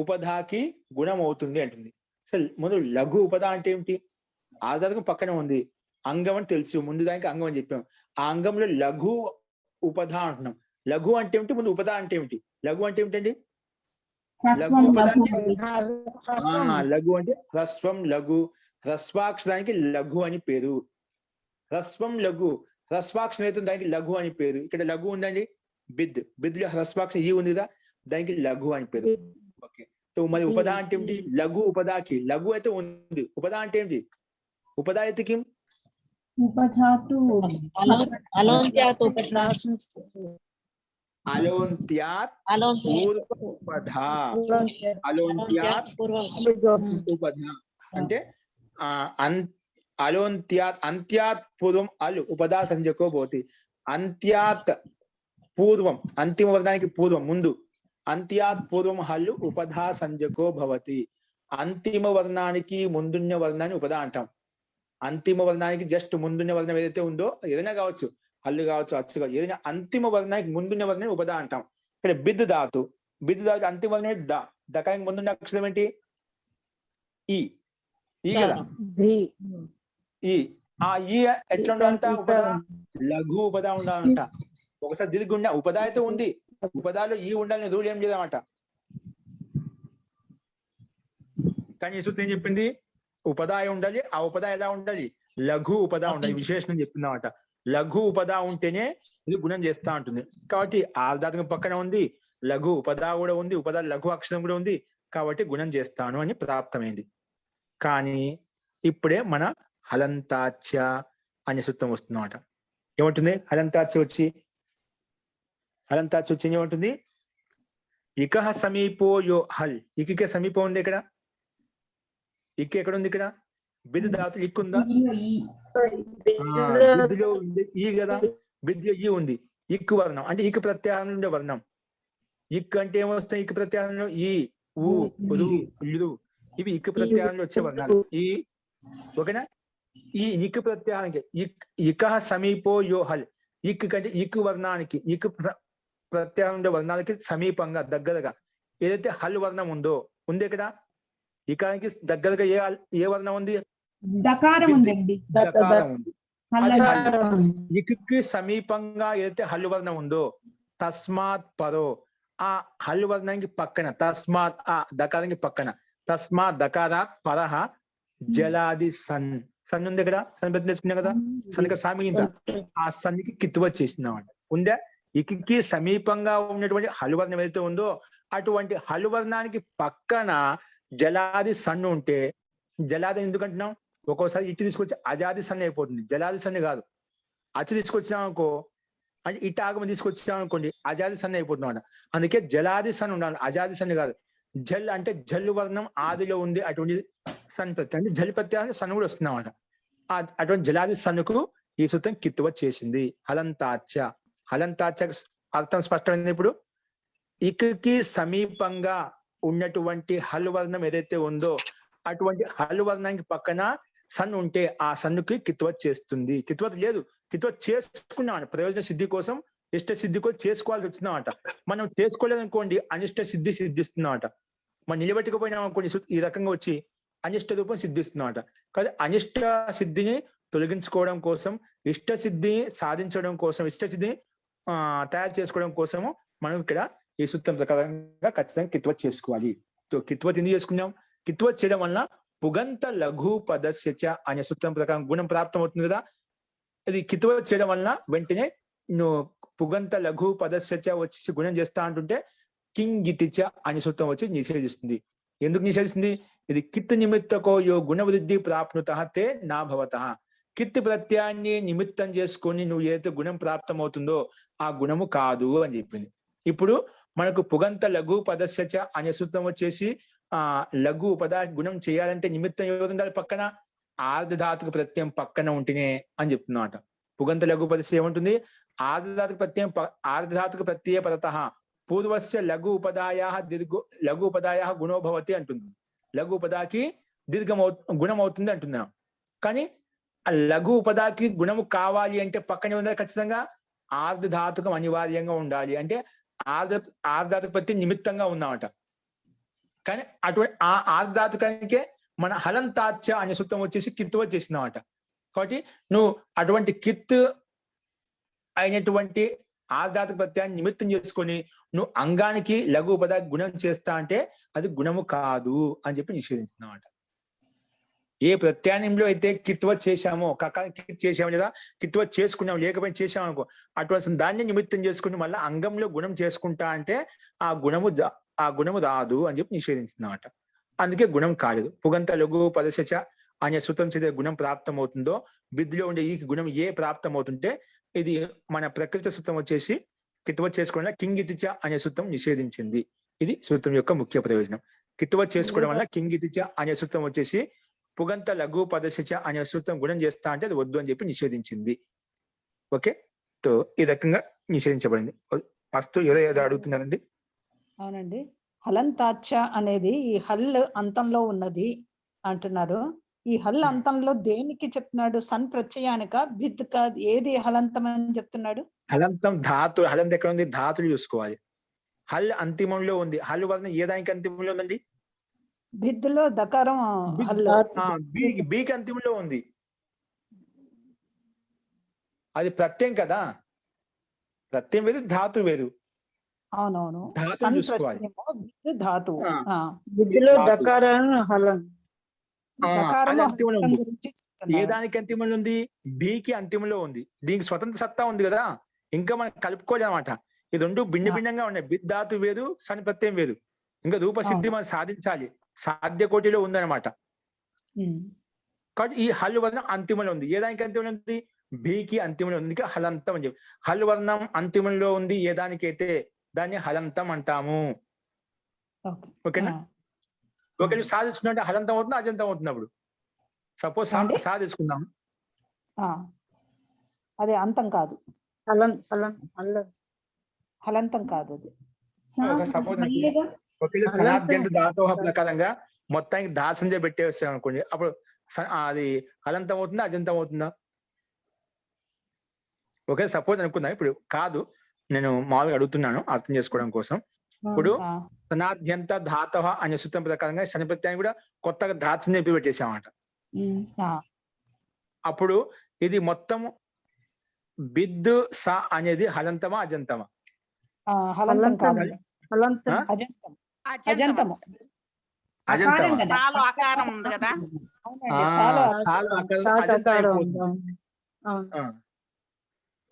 ఉపధాకి గుణం అవుతుంది అంటుంది. అసలు ముందు లఘు ఉపధ అంటే ఏమిటి? ఆర్ధధాతుకం పక్కన ఉంది, అంగం అని తెలుసు, ముందు దానికి అంగం అని చెప్పాం. ఆ అంగంలో లఘు ఉపధ అంటున్నాం. లఘు అంటే ఏమిటి, ముందు ఉపధ అంటే ఏమిటి? లఘు అంటే ఏమిటండి? లఘు ఉపధ అంటే లఘు అంటే హ్రస్వం లఘు, హ్రస్వాక్షరానికి లఘు అని పేరు. హ్రస్వం లఘు, హ్రస్వాక్షరం అయితే దానికి లఘు అని పేరు. ఇక్కడ లఘు ఉందండి, బిద్లో హ్రస్వాక్షరం ఈ ఉంది కదా, దానికి లఘు అని పేరు. ఓకే, మరి ఉపధ అంటే ఏమిటి? లఘు ఉపధాకి, లఘు అయితే ఉంది, ఉపధ అంటే ఏమిటి? ఉపధ అయితే కిం ఉపధాతు అలోంత్యాత్ పూర్వ ఉపధ అంటే అంత్యాత్ పూర్వం అల్ ఉపధా సంజ్ఞకో భవతి. అంత్యాత్ పూర్వం, అంతిమ వర్ణానికి పూర్వం ముందు, అంత్యాత్ పూర్వం హల్లు ఉపధా సంజ్ఞకో భవతి. అంతిమ వర్ణానికి ముందున్న వర్ణాన్ని ఉపధ అంటాం. అంతిమ వర్ణానికి జస్ట్ ముందున్న వర్ణం ఏదైతే ఉందో, ఏదైనా కావచ్చు, హల్లు కావచ్చు, అచ్చు కావచ్చు, ఏదైనా అంతిమ వర్ణానికి ముందున్న వర్ణాన్ని ఉపధ అంటాం. ఇక్కడ బిద్ ధాతు, అంతిమ వర్ణం ద, దకానికి ముందున్న అక్షరం ఏంటి? ఈ కదా, ఈ ఆ ఈ ఎట్లా ఉండాలంట? ఉపధ లఘు ఉపధ ఉండాలంట. ఒకసారి దీనికి ఉండే ఉపధ అయితే ఉంది, ఉపధాలో ఈ ఉండాలని రూల్ ఏం లేదన్నమాట. కానీ ఈ సూత్రం ఏం చెప్పింది? ఉపధ ఉండాలి. ఆ ఉపధ ఎలా ఉండాలి? లఘు ఉపధ ఉండాలి. విశేషణం చెప్పింది అన్నమాట. లఘు ఉపధ ఉంటేనే ఇది గుణం చేస్తా ఉంటుంది. కాబట్టి ఆర్ధాతుకం పక్కన ఉంది, లఘు ఉపధ కూడా ఉంది, ఉపధ లఘు అక్షరం కూడా ఉంది, కాబట్టి గుణం చేస్తాను అని ప్రాప్తమైంది. కానీ ఇప్పుడే మన హలంతాచ్య అనే సూత్రం వస్తుందన్నమాట. ఏమంటుంది హలంతాచ్య వచ్చి? ఏమంటుంది? ఇకహ సమీపో యో హల్. ఇక సమీపం ఉంది ఇక్కడ, ఇక్క ఎక్కడ ఉంది? ఇక్కడ బిద్ ధాతు ఇక్కుందా? బిద్దులో ఈ కదా, బిద్దులో ఈ ఉంది. ఇక్కు వర్ణం అంటే ఇక్కు ప్రత్యాహారం ఉండే వర్ణం. ఇక్కు అంటే ఏమొస్తాయి? ఇక్కు ప్రత్యాహారంలో ఈ, ఊ, రు, లు, ఇవి ఇక్కు ప్రత్యాహారంలో వచ్చే వర్ణాలు. ఈ ఓకేనా? ఈ ఇక్కు ప్రత్యాహారానికి ఇకహ సమీపో యో హల్. ఇక్కు కంటే ఇక్కు వర్ణానికి, ఇక్కు ప్రత్యాహారం ఉండే వర్ణాలకి సమీపంగా దగ్గరగా ఏదైతే హల్ వర్ణం ఉందో, ఉంది ఇక్కడ. ఇకానికి దగ్గరగా ఏ వర్ణం ఉంది? దకారం ఉందండి. దకారం ఉంది. ఇక్కి సమీపంగా ఏదైతే హల్లు వర్ణం ఉందో, తస్మాత్ పరో, ఆ హల్లు వర్ణానికి పక్కన, తస్మాత్ ఆ దకారానికి పక్కన, తస్మాత్ దకారాత్ పరహ జలాది సన్. సన్ ఉంది ఇక్కడ, సన్ పెద్ద నేర్చుకున్నాం కదా, సన్నిక సామింద, ఆ సన్నికి కిత్తువ చేసింది అన్నమాట. ఉందా? ఇక్కి సమీపంగా ఉన్నటువంటి హల్లు వర్ణం ఏదైతే ఉందో అటువంటి హల్లు వర్ణానికి పక్కన జలాది సన్ను ఉంటే, జలాది ఎందుకంటున్నాం? ఒక్కోసారి ఇటు తీసుకొచ్చి అజాది సన్ను అయిపోతుంది, జలాది సన్ను కాదు. అచ్చు తీసుకొచ్చినాం అనుకో, అంటే ఇటు ఆగమ తీసుకొచ్చినాం అనుకోండి, అజాది సన్ను అయిపోతుంది అన్నమాట. అందుకే జలాది సన్ ఉండాలి, అజాది సన్ను కాదు. జల్ అంటే జల్లు వర్ణం ఆదిలో ఉంది, అటువంటి సన్ ప్రత్యయం అంటే జల్ ప్రత్యయం సన్ను కూడా వస్తుంది అన్నమాట. అటువంటి జలాది సన్నుకు ఈ సూత్రం కిత్తువ చేసింది. హలంతాచ్య. హలంతాచ్య అర్థం స్పష్టమైంది. ఇప్పుడు ఇక్కడికి సమీపంగా ఉన్నటువంటి హల్ వర్ణం ఏదైతే ఉందో అటువంటి హల్ వర్ణానికి పక్కన సన్ ఉంటే ఆ సన్నుకి కిత్వత్ చేస్తుంది. కిత్వత్ లేదు, కిత్వత్ చేసుకున్నాం ప్రయోజన సిద్ధి కోసం, ఇష్ట సిద్ధి కోసం చేసుకోవాల్సి వచ్చిందన్నమాట. మనం చేసుకోలేదనుకోండి అనిష్ట సిద్ధి సిద్ధిస్తుందన్నమాట. మనం నిలబెట్టుకుపోయినాం అనుకోండి, ఈ రకంగా వచ్చి అనిష్ట రూపం సిద్ధిస్తుందన్నమాట. కానీ అనిష్ట సిద్ధిని తొలగించుకోవడం కోసం, ఇష్ట సిద్ధిని సాధించడం కోసం, ఇష్ట సిద్ధిని తయారు చేసుకోవడం కోసము మనం ఇక్కడ ఈ సూత్రం ప్రకారంగా ఖచ్చితంగా కిత్వత్ చేసుకోవాలి. కిత్వత్ ఎందుకు చేసుకున్నాం? కిత్వత్ చేయడం వలన పుగంత లఘు పదస్యచ అనే సూత్రం ప్రకారం గుణం ప్రాప్తం అవుతుంది కదా. ఇది కిత్వత్ చేయడం వలన వెంటనే నువ్వు పుగంత లఘు పదస్యచ వచ్చి గుణం చేస్తా అంటుంటే కింగితిచ అనే సూత్రం వచ్చి నిషేధిస్తుంది. ఎందుకు నిషేధిస్తుంది? ఇది కిత్ నిమిత్తకో యో గుణవృద్ధి ప్రాప్నుత తే నా భవత. కిత్ ప్రత్యయాన్ని నిమిత్తం చేసుకొని నువ్వు ఏదైతే గుణం ప్రాప్తం అవుతుందో ఆ గుణము కాదు అని చెప్పింది. ఇప్పుడు మనకు పుగంత లఘు పదస్యచ అనే సూత్రం వచ్చేసి లఘు పద గుణం చేయాలంటే నిమిత్తం ఎవరు ఉండాలి? పక్కన ఆర్ధధాతుక ప్రత్యయం పక్కన ఉంటేనే అని చెప్తున్నమాట. పుగంత లఘు పదస్య ఏముంటుంది? ఆర్ధధాతుక ప్రత్యయం ఆర్ధధాతుక ప్రత్యయ పరత పూర్వస్య లఘు ఉపదాయా లఘు ఉపదాయా గుణో భవతి అంటుంది. లఘు ఉపదాకి గుణం అవుతుంది అంటున్నాం. కానీ ఆ లఘు ఉపదాకి గుణము కావాలి అంటే పక్కనే ఉండాలి ఖచ్చితంగా ఆర్ధధాతుకం అనివార్యంగా ఉండాలి. అంటే ఆర్ధధాతుక ప్రత్యయం నిమిత్తంగా ఉందన్నమాట. కానీ అటువంటి ఆ ఆర్ధధాతుకానికే మన హలంతాచ్య అనే సూత్రం వచ్చేసి కిత్వత్ చేసిందన్నమాట. కాబట్టి నువ్వు అటువంటి కిత్ అయినటువంటి ఆర్ధాతుక ప్రత్యయాన్ని నిమిత్తం చేసుకొని నువ్వు అంగానికి లఘు ఉపదాకి గుణం చేస్తా అంటే అది గుణము కాదు అని చెప్పి నిషేధించినమాట. ఏ ప్రత్యాయంలో అయితే కిత్వత్ చేశామో కిత్ చేసాము లేదా కిత్వత్ చేసుకున్నాం లేకపోయినా చేసాము అనుకో, అటువంటి దాన్ని నిమిత్తం చేసుకుని మళ్ళీ అంగంలో గుణం చేసుకుంటా అంటే ఆ గుణము రాదు అని చెప్పి నిషేధించినమాట. అందుకే గుణం కాలేదు. పుగంత లఘు పదశచ అనే సూత్రం చేసే గుణం ప్రాప్తం అవుతుందో బిద్దులో ఉండే ఈ గుణం ఏ ప్రాప్తం అవుతుంటే ఇది మన ప్రకృతి సూత్రం వచ్చేసి కిత్వత్ చేసుకోవడం వల్ల కింగితిచ అనే సూత్రం నిషేధించింది. ఇది సూత్రం యొక్క ముఖ్య ప్రయోజనం. కిత్వత్ చేసుకోవడం వల్ల కింగితిచ అనే సూత్రం వచ్చేసి పుగంత లఘు పదశచ అనే సూత్రం గుణం చేస్తా అంటే అది వద్దు అని చెప్పి నిషేధించింది. ఓకే, తో ఈ రకంగా నిషేధించబడింది. ఫస్ట్ ఏదో అడుగుతున్నారండి. అవునండి, హలంతాచ అనేది ఈ హల్ అంతంలో ఉన్నది అంటున్నారు. ఈ హల్ అంతంలో దేనికి చెప్తున్నాడు? సన్ ప్రత్యయానిక బిద్ కాదు, ఏది హలంతం అని చెప్తున్నాడు? హలంతం ధాతు. హలంతం ఎక్కడ ఉంది? ధాతులు చూసుకోవాలి. హల్ అంతిమంలో ఉంది. హల్ వలన ఏ దానికి అంతిమంలో ఉందండి? బిద్దులో దకారం బీకి అంతిమంలో ఉంది. అది ప్రత్యయం కదా, ప్రత్యయం వేరు ధాతు వేరు. అవునవును, ధాతులు చూసుకోవాలి. ధాతు బిద్దులో దకారం హలం. అది అంతిమంలో ఉంది. ఏ దానికి అంతిమంలో ఉంది? బీకి అంతిమంలో ఉంది. దీనికి స్వతంత్ర సత్తా ఉంది కదా, ఇంకా మనం కలుపుకోలేదు అనమాట. ఈ రెండు భిన్న భిన్నంగా ఉన్నాయి. బిద్ ధాతు వేరు, సన్ ప్రత్యయం వేరు. ఇంకా రూపసిద్ధి మనం సాధించాలి, సాధ్య కోటిలో ఉందన్నమాట. కాబట్టి ఈ హల్ వర్ణం అంతిమంలో ఉంది. ఏ దానికి అంతిమంలో ఉంది? బీకి అంతిమంలో ఉంది. హలంతం అని చెప్పి హల్ వర్ణం అంతిమంలో ఉంది ఏ దానికైతే దాన్ని హలంతం అంటాము. ఓకేనా? ఒకవేళ సాధించుకుంటే హలంతం అవుతుంది, అజంతం అవుతుంది. అప్పుడు సపోజ్ సాధించుకుందాం, అదే అంతం కాదు, హలంతం కాదు అది. సపోజ్ ఒకవేళ సనాద్యంత ధాతోహ ప్రకారంగా మొత్తానికి దాసంజ పెట్టేస్తాం అనుకోండి, అప్పుడు అది హలంతం అవుతుందా అజంతం అవుతుందా? ఒకవేళ సపోజ్ అనుకుందాం, ఇప్పుడు కాదు, నేను మామూలుగా అడుగుతున్నాను అర్థం చేసుకోవడం కోసం. ఇప్పుడు సనాద్యంత ధాతవ అనే సూత్రం ప్రకారంగా శని ప్రత్యయాన్ని కూడా కొత్తగా ధాతు చెప్పి పెట్టేసామన్నమాట. అప్పుడు ఇది మొత్తం బిద్ స అనేది హలంతమా అజంతమా?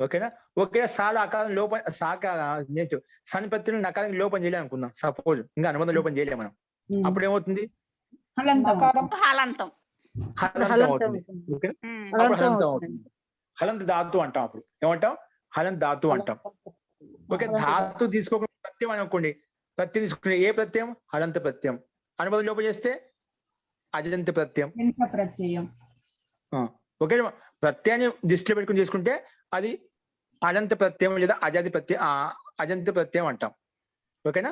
ఓకేనా? ఒకే సాల ఆకారం లోపం సన్ ప్రత్యయం నకారానికి లోపం చేయలేము అనుకుందాం. సపోజ్ ఇంకా అనుబంధం లోపం చేయలేము మనం. అప్పుడు ఏమవుతుంది? హలంతం అవుతుంది. హలంత ధాతు అంటాం. అప్పుడు ఏమంటాం? హలంత ధాతు అంటాం. ఓకే, ధాతు తీసుకోకుండా ప్రత్యయం అనుకోండి, ప్రత్యయం తీసుకునే ఏ ప్రత్యయం? హలంత ప్రత్యయం. అనుబంధం లోపం చేస్తే అజంత ప్రత్యయం. ఒకే ప్రత్యయాన్ని దృష్టిలో పెట్టుకుని చేసుకుంటే అది అజంత ప్రత్యయం లేదా అజంత ప్రత్యయం అంటాం. ఓకేనా?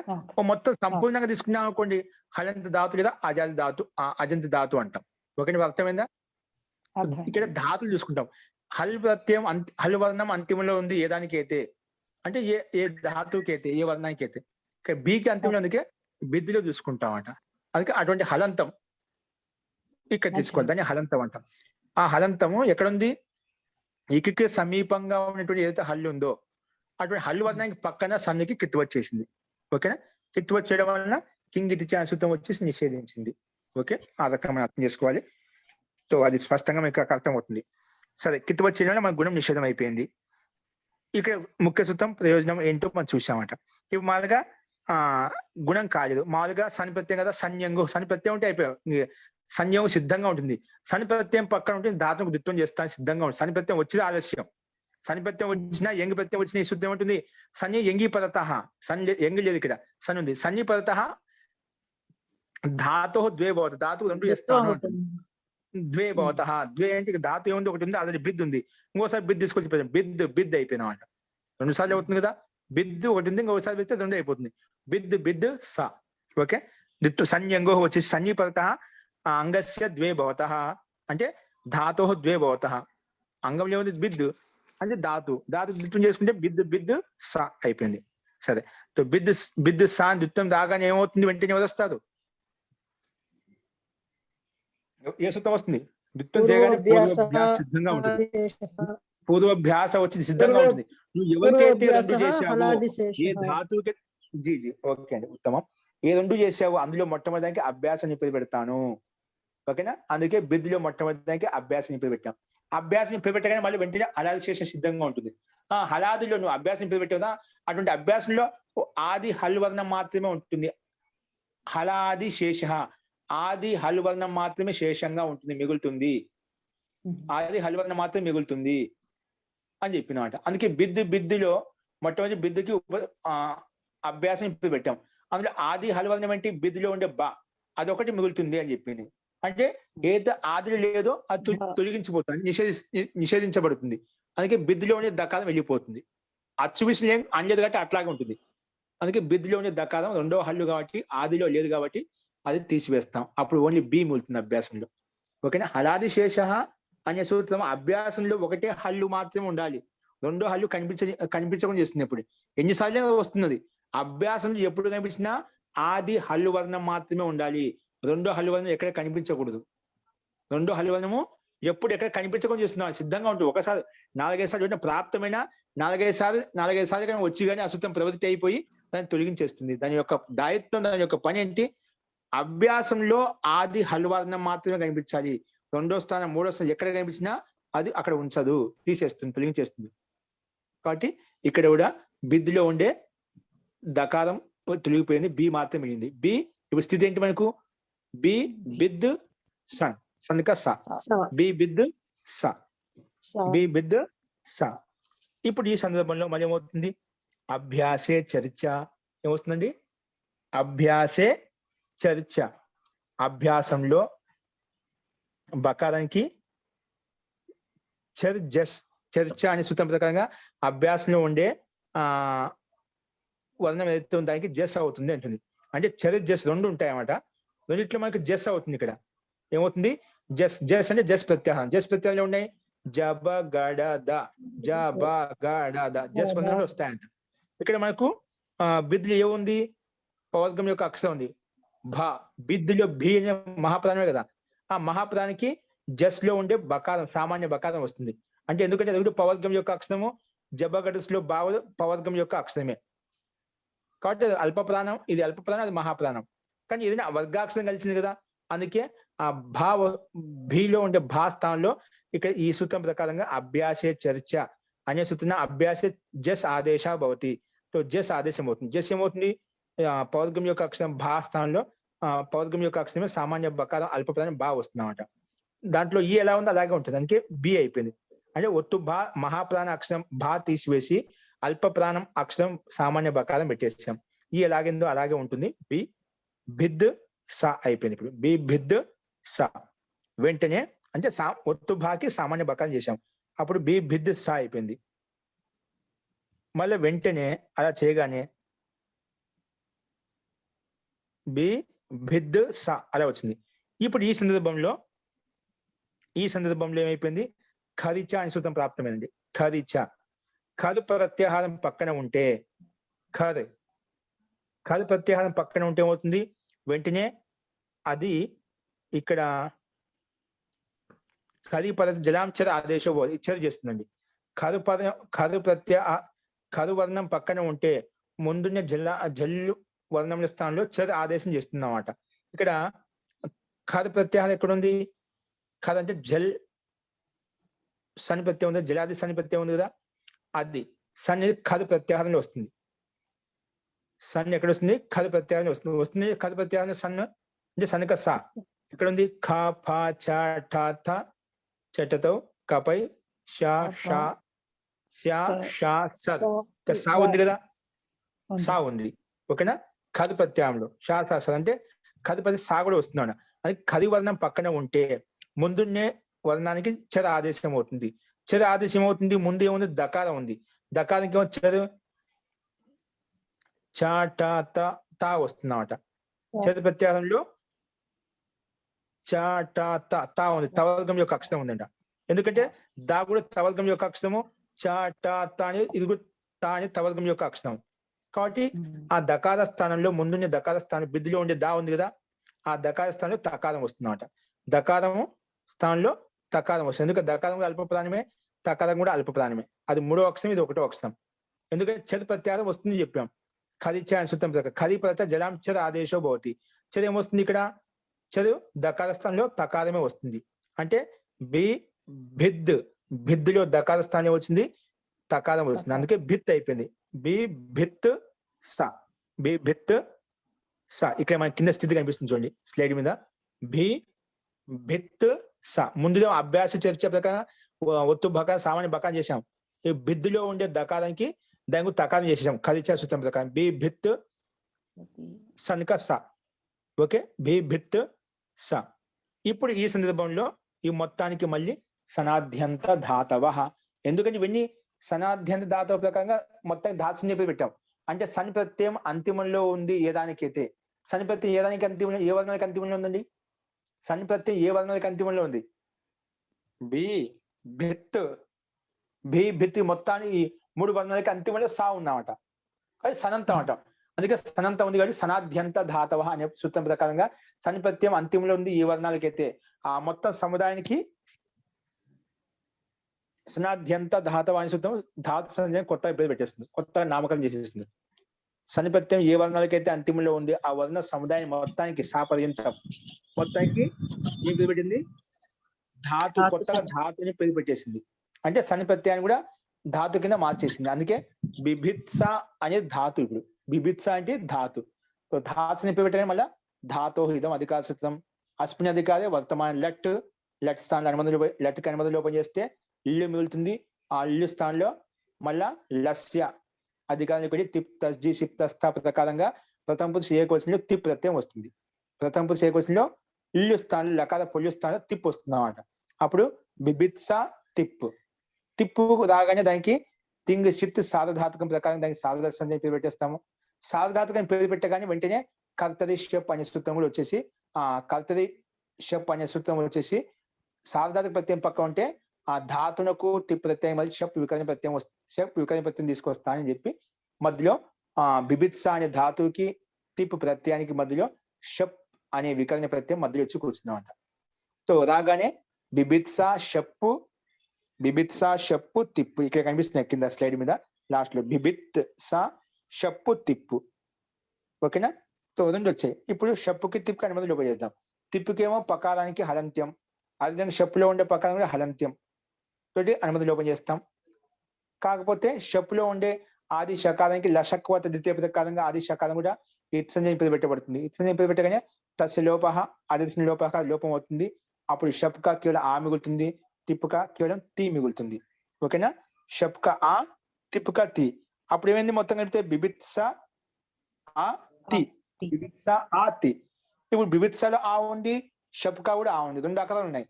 మొత్తం సంపూర్ణంగా తీసుకున్నాం అనుకోండి, హలంత ధాతు లేదా అజంత ధాతు అంటాం. ఓకేనా? అర్థమైందా? ఇక్కడ ధాతులు చూసుకుంటాం. హల్ ప్రత్యయం హల్ వర్ణం అంతిమంలో ఉంది ఏ దానికి అయితే అంటే ఏ ధాతువుకి అయితే, ఏ వర్ణానికి అయితే. ఇక్కడ బీకి అంతిమంలో అందుకే బిద్దులో చూసుకుంటాం అంట. అందుకే అటువంటి హలంతం ఇక్కడ తీసుకోవాలి, దాన్ని హలంతం అంటాం. ఆ హలంతము ఎక్కడుంది? ఇకకి సమీపంగా ఉన్నటువంటి ఏదైతే హల్లు ఉందో అటువంటి హల్లు వర్ణానికి పక్కన సన్నుకి కిత్తువత్ చేసింది. ఓకేనా? కిత్తువత్ చేయడం వలన కింగితి సూత్రం వచ్చేసి నిషేధించింది. ఓకే, ఆ రకంగా మనం అర్థం చేసుకోవాలి. సో అది స్పష్టంగా మీకు అర్థమవుతుంది. సరే, కిత్తువత్ చేయడం వల్ల మన గుణం నిషేధం అయిపోయింది. ఇక్కడ ముఖ్య సూత్రం ప్రయోజనం ఏంటో మనం చూసామట. ఇప్పుడు మామూలుగా గుణం కాలేదు, మామూలుగా సని ప్రత్యయం కదా, సన్యంగు సని ప్రత్యయం ఉంటే అయిపోయావు, సంయోగం సిద్ధంగా ఉంటుంది. సని ప్రత్యయం పక్కన ఉంటుంది, ధాతుకు ద్విత్వం చేస్తాను సిద్ధంగా ఉంటుంది. సని ప్రత్యయం వచ్చిన ఆలస్యం, సని ప్రత్యయం వచ్చినా ఎంగి ప్రత్యయం వచ్చిన ఈ సూత్రం ఉంటుంది. సన్ని ఎంగి పదత, సన్ ఎంగి లేదు ఇక్కడ, సన్ ఉంది. సన్ని పదత ధాతు ద్వే భవత, ధాతువు రెండు చేస్తాను ద్వే భవత. ద్వే అంటే ధాతు ఏముంది? ఒకటి ఉంది, అదే బిద్ ఉంది. ఇంకోసారి బిద్ తీసుకొచ్చి బిద్ అయిపోయినా అంట. 2 సార్లు అవుతుంది కదా, బిద్ ఒకటి ఉంది, ఇంకోసారి పెడితే 2 అయిపోతుంది. బిద్ స. ఓకే, సంయంగో వచ్చేసి సన్ని పదత అంగస్య ద్వే భవత అంటే ధాతో ద్వే భవత. అంగంలో ఉంది బిద్ అంటే ధాతు ద్విత్వం చేసుకుంటే బిద్ స అయిపోయింది. సరే, బిద్ సా ద్విత్వం రాగానే ఏమవుతుంది? వెంటనే ఎవరు వస్తారు? ఏ సూత్రం వస్తుంది? ద్విత్వం చేయగానే పూర్వాభ్యాస సిద్ధంగా ఉంటుంది. పూర్వాభ్యాస వచ్చి సిద్ధంగా ఉంటుంది. నువ్వు ఎవరికైతే రెండు చేశావో, ఏ ధాతువుకి జీ ఓకే అండి, ఉత్తమం. ఏ రెండు చేసావో అందులో మొట్టమొదటికి అభ్యాసం నింపి పెడతాను. ఓకేనా? అందుకే బిద్దులో మొట్టమొదటికి అభ్యాసం నింపి పెట్టాం. అభ్యాసం నింపి పెట్టగానే మళ్ళీ వెంటనే హలాది శేషం సిద్ధంగా ఉంటుంది. హలాదిలో నువ్వు అభ్యాసం నింపి పెట్టావుదా, అటువంటి అభ్యాసంలో ఆది హల్ వర్ణం మాత్రమే ఉంటుంది. హలాది శేష, ఆది హల్ వర్ణం మాత్రమే శేషంగా ఉంటుంది, మిగులుతుంది. ఆది హల్ వర్ణం మాత్రమే మిగులుతుంది అని చెప్పినమాట. అందుకే బిద్దులో మొట్టమొదటి బిద్దుకి అభ్యాసం నింపి పెట్టాం. అందులో ఆది హల్ వర్ణం ఏంటి? బిద్దులో ఉండే బా, అదొకటి మిగులుతుంది అని చెప్పింది. అంటే ఏదైతే ఆదిలో లేదో అది తొలగించిపోతుంది, నిషేధించబడుతుంది. అందుకే బిద్దులో ఉండే దకారం వెళ్ళిపోతుంది. అచ్చు విషయం అంజదు కాబట్టి అట్లాగే ఉంటుంది. అందుకే బిద్దులో ఉండే దకారం రెండో హల్లు కాబట్టి ఆదిలో లేదు కాబట్టి అది తీసివేస్తాం. అప్పుడు ఓన్లీ బి మిగులుతుంది అభ్యాసంలో. ఓకేనా? హలాది శేష అనే సూత్రం అభ్యాసంలో ఒకటే హల్లు మాత్రమే ఉండాలి, రెండో హల్లు కనిపించకుండా చేస్తుంది. ఎప్పుడు ఎన్నిసార్లు వస్తున్నది? అభ్యాసంలో ఎప్పుడు కనిపించినా ఆది హల్లు వర్ణం మాత్రమే ఉండాలి, రెండో హల్లు వర్ణం ఎక్కడ కనిపించకూడదు. రెండో హల్లు వర్ణము ఎప్పుడు ఎక్కడ కనిపించకుండా చేస్తున్నాం, సిద్ధంగా ఉంటుంది. ఒకసారి 4-5 సార్లు ప్రాప్తమైన 4-5 సార్లు కానీ వచ్చి కానీ అసూత్రం ప్రవృత్తి అయిపోయి దాన్ని తొలగించేస్తుంది. దాని యొక్క దాయత్వం, దాని యొక్క పని ఏంటి? అభ్యాసంలో ఆది హల్లు వర్ణం మాత్రమే కనిపించాలి, రెండో స్థానం మూడో స్థానం ఎక్కడ కనిపించినా అది అక్కడ ఉంచదు, తీసేస్తుంది, తొలగించేస్తుంది. కాబట్టి ఇక్కడ కూడా బిద్దులో ఉండే దకారం తొలగిపోయింది, బి మాత్రం మిగిలింది. బి ఇప్పుడు స్థితి ఏంటి మనకు? బి బిద్ సన్, సన్క స, బి బిద్ స, బి బిద్ స. ఇప్పుడు ఈ సందర్భంలో మళ్ళీ ఏమవుతుంది? అభ్యాసే చర్చ ఏమవుతుందండి? అభ్యాసే చర్చ. అభ్యాసంలో బకారానికి చర్చ అనే సూత్రం ప్రకారంగా అభ్యాసంలో ఉండే వర్ణం ఏదైతే ఉందో దానికి జస్ అవుతుంది అంటుంది. అంటే జస్ రెండు ఉంటాయి అన్నమాట. రెండిట్లో మనకి జస్ అవుతుంది. ఇక్కడ ఏమవుతుంది? జస్ అంటే జస్ ప్రత్యాహారం. జస్ ప్రత్యాహారాలు ఉన్నాయి, జబ గడ ద, జబ గడ ద, జస్ బంధంలో వస్తాయంట. ఇక్కడ మనకు బిద్దులు ఏముంది? పవర్గం యొక్క అక్షరం ఉంది భా. బిద్దులో భీ అనే మహాప్రాణమే కదా, ఆ మహాప్రాణానికి జస్ లో ఉండే బకారం, సామాన్య బకారం వస్తుంది. అంటే ఎందుకంటే అది పవర్గం యొక్క అక్షరము, జబగడస్లో బావ పవర్గం యొక్క అక్షరమే కాబట్టి అల్ప ప్రాణం, ఇది అల్ప ప్రాణం, అది మహాప్రాణం. కానీ ఏదైనా వర్గాక్షరం కలిసింది కదా, అందుకే ఆ భావ భీలో ఉండే భా స్థానంలో ఇక్కడ ఈ సూత్రం ప్రకారంగా అభ్యాసే చర్చ అనే సూత్రం అభ్యాసే జస్ ఆదేశ భవతి. సో జస్ ఆదేశం అవుతుంది. జస్ ఏమవుతుంది? పవర్గం యొక్క అక్షరం భా స్థానంలో పవర్గం యొక్క అక్షరమే సామాన్య బకారం అల్ప ప్రాణం బా వస్తుందన్నమాట. దాంట్లో ఈ ఎలా ఉందో అలాగే ఉంటుంది, అందుకే బి అయిపోయింది. అంటే ఒత్తు భా మహాప్రాణ అక్షరం భా తీసివేసి అల్ప ప్రాణం అక్షరం సామాన్య బకారం పెట్టేసాం. ఈ ఎలాగైందో అలాగే ఉంటుంది. బి భిద్ సా అయిపోయింది. ఇప్పుడు బి భిద్ సా వెంటనే అంటే ఒత్తు భాకి సామాన్య బకారం చేశాం, అప్పుడు బి భిద్ సా అయిపోయింది. మళ్ళీ వెంటనే అలా చేయగానే బి భిద్ సా అలా వచ్చింది. ఇప్పుడు ఈ సందర్భంలో ఏమైపోయింది? ఖరిచ అనే సూత్రం ప్రాప్తమైంది. ఖరిచ, ఖరు ప్రత్యాహారం పక్కన ఉంటే, ఖరు ప్రత్యాహారం పక్కన ఉంటే ఏమవుతుంది? వెంటనే అది ఇక్కడ పద జలాంచర ఆదేశం ఇచ్చరి చేస్తుందండి. కరు ప్రత్యయ కరు వర్ణం పక్కన ఉంటే ముందున్న జల్లు వర్ణముల స్థానంలో చర్ ఆదేశం చేస్తుంది అన్నమాట. ఇక్కడ కరు ప్రత్యాహారం ఎక్కడ ఉంది? కర్ అంటే జల్ సని ప్రత్యయం ఉంది, జలాది సని ప్రత్యయం ఉంది కదా, అది సన్ అనేది కరు ప్రత్యాహారంలో వస్తుంది. సన్ ఎక్కడ వస్తుంది? కరు ప్రత్యాహారం వస్తుంది. కరు ప్రత్యాహారం సన్ అంటే సన్నిక సా ఇక్కడ ఉంది. ఖ ఫ చ ఠ థ చటతో కపై షా షా శా షా సర్ సా ఉంది కదా, సా ఉంది. ఓకేనా? కరు ప్రత్యాహారంలో షా సా సర్ అంటే కరు ప్రతి సా కూడా వస్తున్నాడు. అది కరి వర్ణం పక్కన ఉంటే ముందున్నే వర్ణానికి చర ఆదేశం అవుతుంది. చర ఆదేశం అవుతుంది. ముందు ఏముంది? దకారం ఉంది. దకారానికి ఏమో చరు చ ట త తా వస్తుందన్నమాట. చర ప్రత్యాహారంలో చ ట త తా ఉంది. తవర్గం యొక్క అక్షరం ఉందంట. ఎందుకంటే దా కూడా తవర్గం యొక్క అక్షరము, చ ట త అనేది ఇది కూడా తా అనేది తవర్గం యొక్క అక్షరం. కాబట్టి ఆ దకార స్థానంలో ముందున్న దకార స్థానం బిద్దులో ఉండే దా ఉంది కదా, ఆ దకార స్థానంలో తకారం వస్తుందన్నమాట. దకారము స్థానంలో తకారం వస్తుంది. ఎందుకంటే దకారం కూడా అల్పప్రాణమే, తకారం కూడా అల్పప్రాణమే. అది 3వ అక్షరం, ఇది 1వ అక్షరం. ఎందుకంటే చర్ ప్రత్యాహారం వస్తుంది చెప్పాం. ఖరిచ సూత్రం ప్రకారం ఖరి ప్రత్యయ జలాంచర ఆదేశో భవతి. చర్ ఏమొస్తుంది ఇక్కడ? చరు దకార స్థానంలో తకారమే వస్తుంది. అంటే బి భిద్, భిద్దులో దకార స్థానం వచ్చింది, తకారం వస్తుంది. అందుకే భిత్ అయిపోయింది. బి భిత్ సా, బి భిత్ సా. ఇక్కడ మన కింద స్థితి కనిపిస్తుంది చూడండి స్లైడ్ మీద. బి భిత్ సా. ముందుగా అభ్యాస చర్చ ప్రకారం ఒత్తు బకారం సామాన్య బకారం చేశాం. ఈ బిద్దులో ఉండే దకారానికి దానికి తకారం చేసేసాం ఖరిచ సూత్రం ప్రకారం. బి భిత్ సన్క సా. ఓకే, బి భిత్ సా. ఇప్పుడు ఈ సందర్భంలో ఈ మొత్తానికి మళ్ళీ సనాద్యంత ధాతవ. ఎందుకంటే ఇవన్నీ సనాద్యంత ధాతవ ప్రకారంగా మొత్తానికి ధాత్సన్య పెట్టాం. అంటే సన్ ప్రత్యయం అంతిమంలో ఉంది ఏ దానికైతే. సన్ ప్రత్యయం ఏ దానికి అంతిమంలో, ఏ వర్ణానికి అంతిమంలో ఉందండి? సన్ ప్రత్యయం ఏ వర్ణానికి అంతిమంలో ఉంది? బి భిత్, బి భిత్ మొత్తానికి 3 వర్ణాలకి అంతిమంలో సా ఉందన్నమాట. అది సనంతం అంటాం. అందుకే సనంతం ఉంది కాబట్టి సనాద్యంత ధాతవ అనే సూత్రం ప్రకారంగా సన్ ప్రత్యయం అంతిమంలో ఉంది ఏ వర్ణాలకైతే ఆ మొత్తం సముదాయానికి సనాద్యంత ధాతవ అనే సూత్రం ధాతు సంజ్ఞ కొత్త పేరు పెట్టేస్తుంది, కొత్త నామకరణం చేసేస్తుంది. సన్ ప్రత్యయం ఏ వర్ణాలకైతే అంతిమంలో ఉంది ఆ వర్ణ సముదాయం మొత్తానికి సా పర్యంతం మొత్తానికి ఏం పేరు పెట్టింది? ధాతు, కొత్తగా ధాతుని పేరు పెట్టేసింది. అంటే సన్ ప్రత్యయాన్ని కూడా ధాతు కింద మార్చేసింది. అందుకే బిభిత్స అనేది ధాతు. ఇప్పుడు బిభిత్స అంటే ధాతు. ధాతుని పేరు పెట్టగానే మళ్ళీ ధాతో ఇదం అధికార సూత్రం. అస్మిన్ అధికారే వర్తమాన లట్, లట్ స్థానంలో అనుబంధ లట్కి అనుబంధ లోపం చేస్తే ఇల్లు మిగులుతుంది. ఆ ఇల్లు స్థానంలో మళ్ళా లస్య అధికారాన్ని పెట్టి తిప్ తస్జీ సిప్ తస్థ ప్రకారంగా ప్రథమ పురుష ఏకవచనంలో తిప్ ప్రత్యయం వస్తుంది. ప్రథమ పురుష ఏకవచనంలో ఇల్లు స్థానంలో లకార పొల్లు స్థానంలో తిప్ వస్తుంది అన్నమాట. అప్పుడు బిభిత్స తిప్. తిప్పు రాగానే దానికి తింగ్ సిత్ సార్వధాతుకం ప్రకారం దానికి సార్వధాతుకం పేరు పెట్టేస్తాము. సార్వధాతుకం పేరు పెట్టగానే వెంటనే కర్తరి షప్ అనే సూత్రం కూడా వచ్చేసి కర్తరి షప్ అనే సూత్రం వచ్చేసి సార్వధాతుక ప్రత్యయం పక్క ఉంటే ఆ ధాతునకు తిప్ ప్రత్యయం మళ్ళీ షప్ వికరణ ప్రత్యయం షప్ వికరణ ప్రత్యయం తీసుకొస్తా అని చెప్పి మధ్యలో బిభిత్స అనే ధాతువుకి తిప్ ప్రత్యయానికి మధ్యలో షప్ అనే వికరణ ప్రత్యయం మధ్యలో వచ్చి కూర్చుందామంట. సో రాగానే బిభిత్స షప్పు, బిభిత్స షప్పు తిప్పు ఇక్కడ కనిపిస్తున్నాయి కింద స్లైడ్ మీద లాస్ట్ లో బిభిత్ సా షప్పు తిప్పు. ఓకేనా? సో 2 వచ్చాయి. ఇప్పుడు షప్పుకి తిప్పుకి అనుమతి లోపం చేద్దాం. తిప్పుకేమో పకారానికి హలంత్యం, అదేవిధంగా షప్పులో ఉండే పకారం కూడా హలంత్యం తోటి అనుమతి లోపం చేస్తాం. కాకపోతే షప్పులో ఉండే ఆది షకారానికి లషక్వత ద్వితీయ ప్రకారంగా ఆది షకారం కూడా ఇత్సంజయం పేరు పెట్టబడుతుంది. ఇత్సంజయం పేరు పెట్టగానే తస్య లోప అదర్శన లోప లోపం అవుతుంది. అప్పుడు షప్క కేవలం ఆ మిగులుతుంది, తిప్పుక కేవలం తి మిగులుతుంది. ఓకేనా? షప్క ఆ, తిప్పుక తి. అప్పుడు ఏమైంది? మొత్తం కలిపితే బిభిత్స ఆ తి, బిభిత్స ఆ తి. ఇప్పుడు బిభిత్సలో ఆ ఉంది, షప్క కూడా ఆ ఉంది, 2 అక్షరాలు ఉన్నాయి.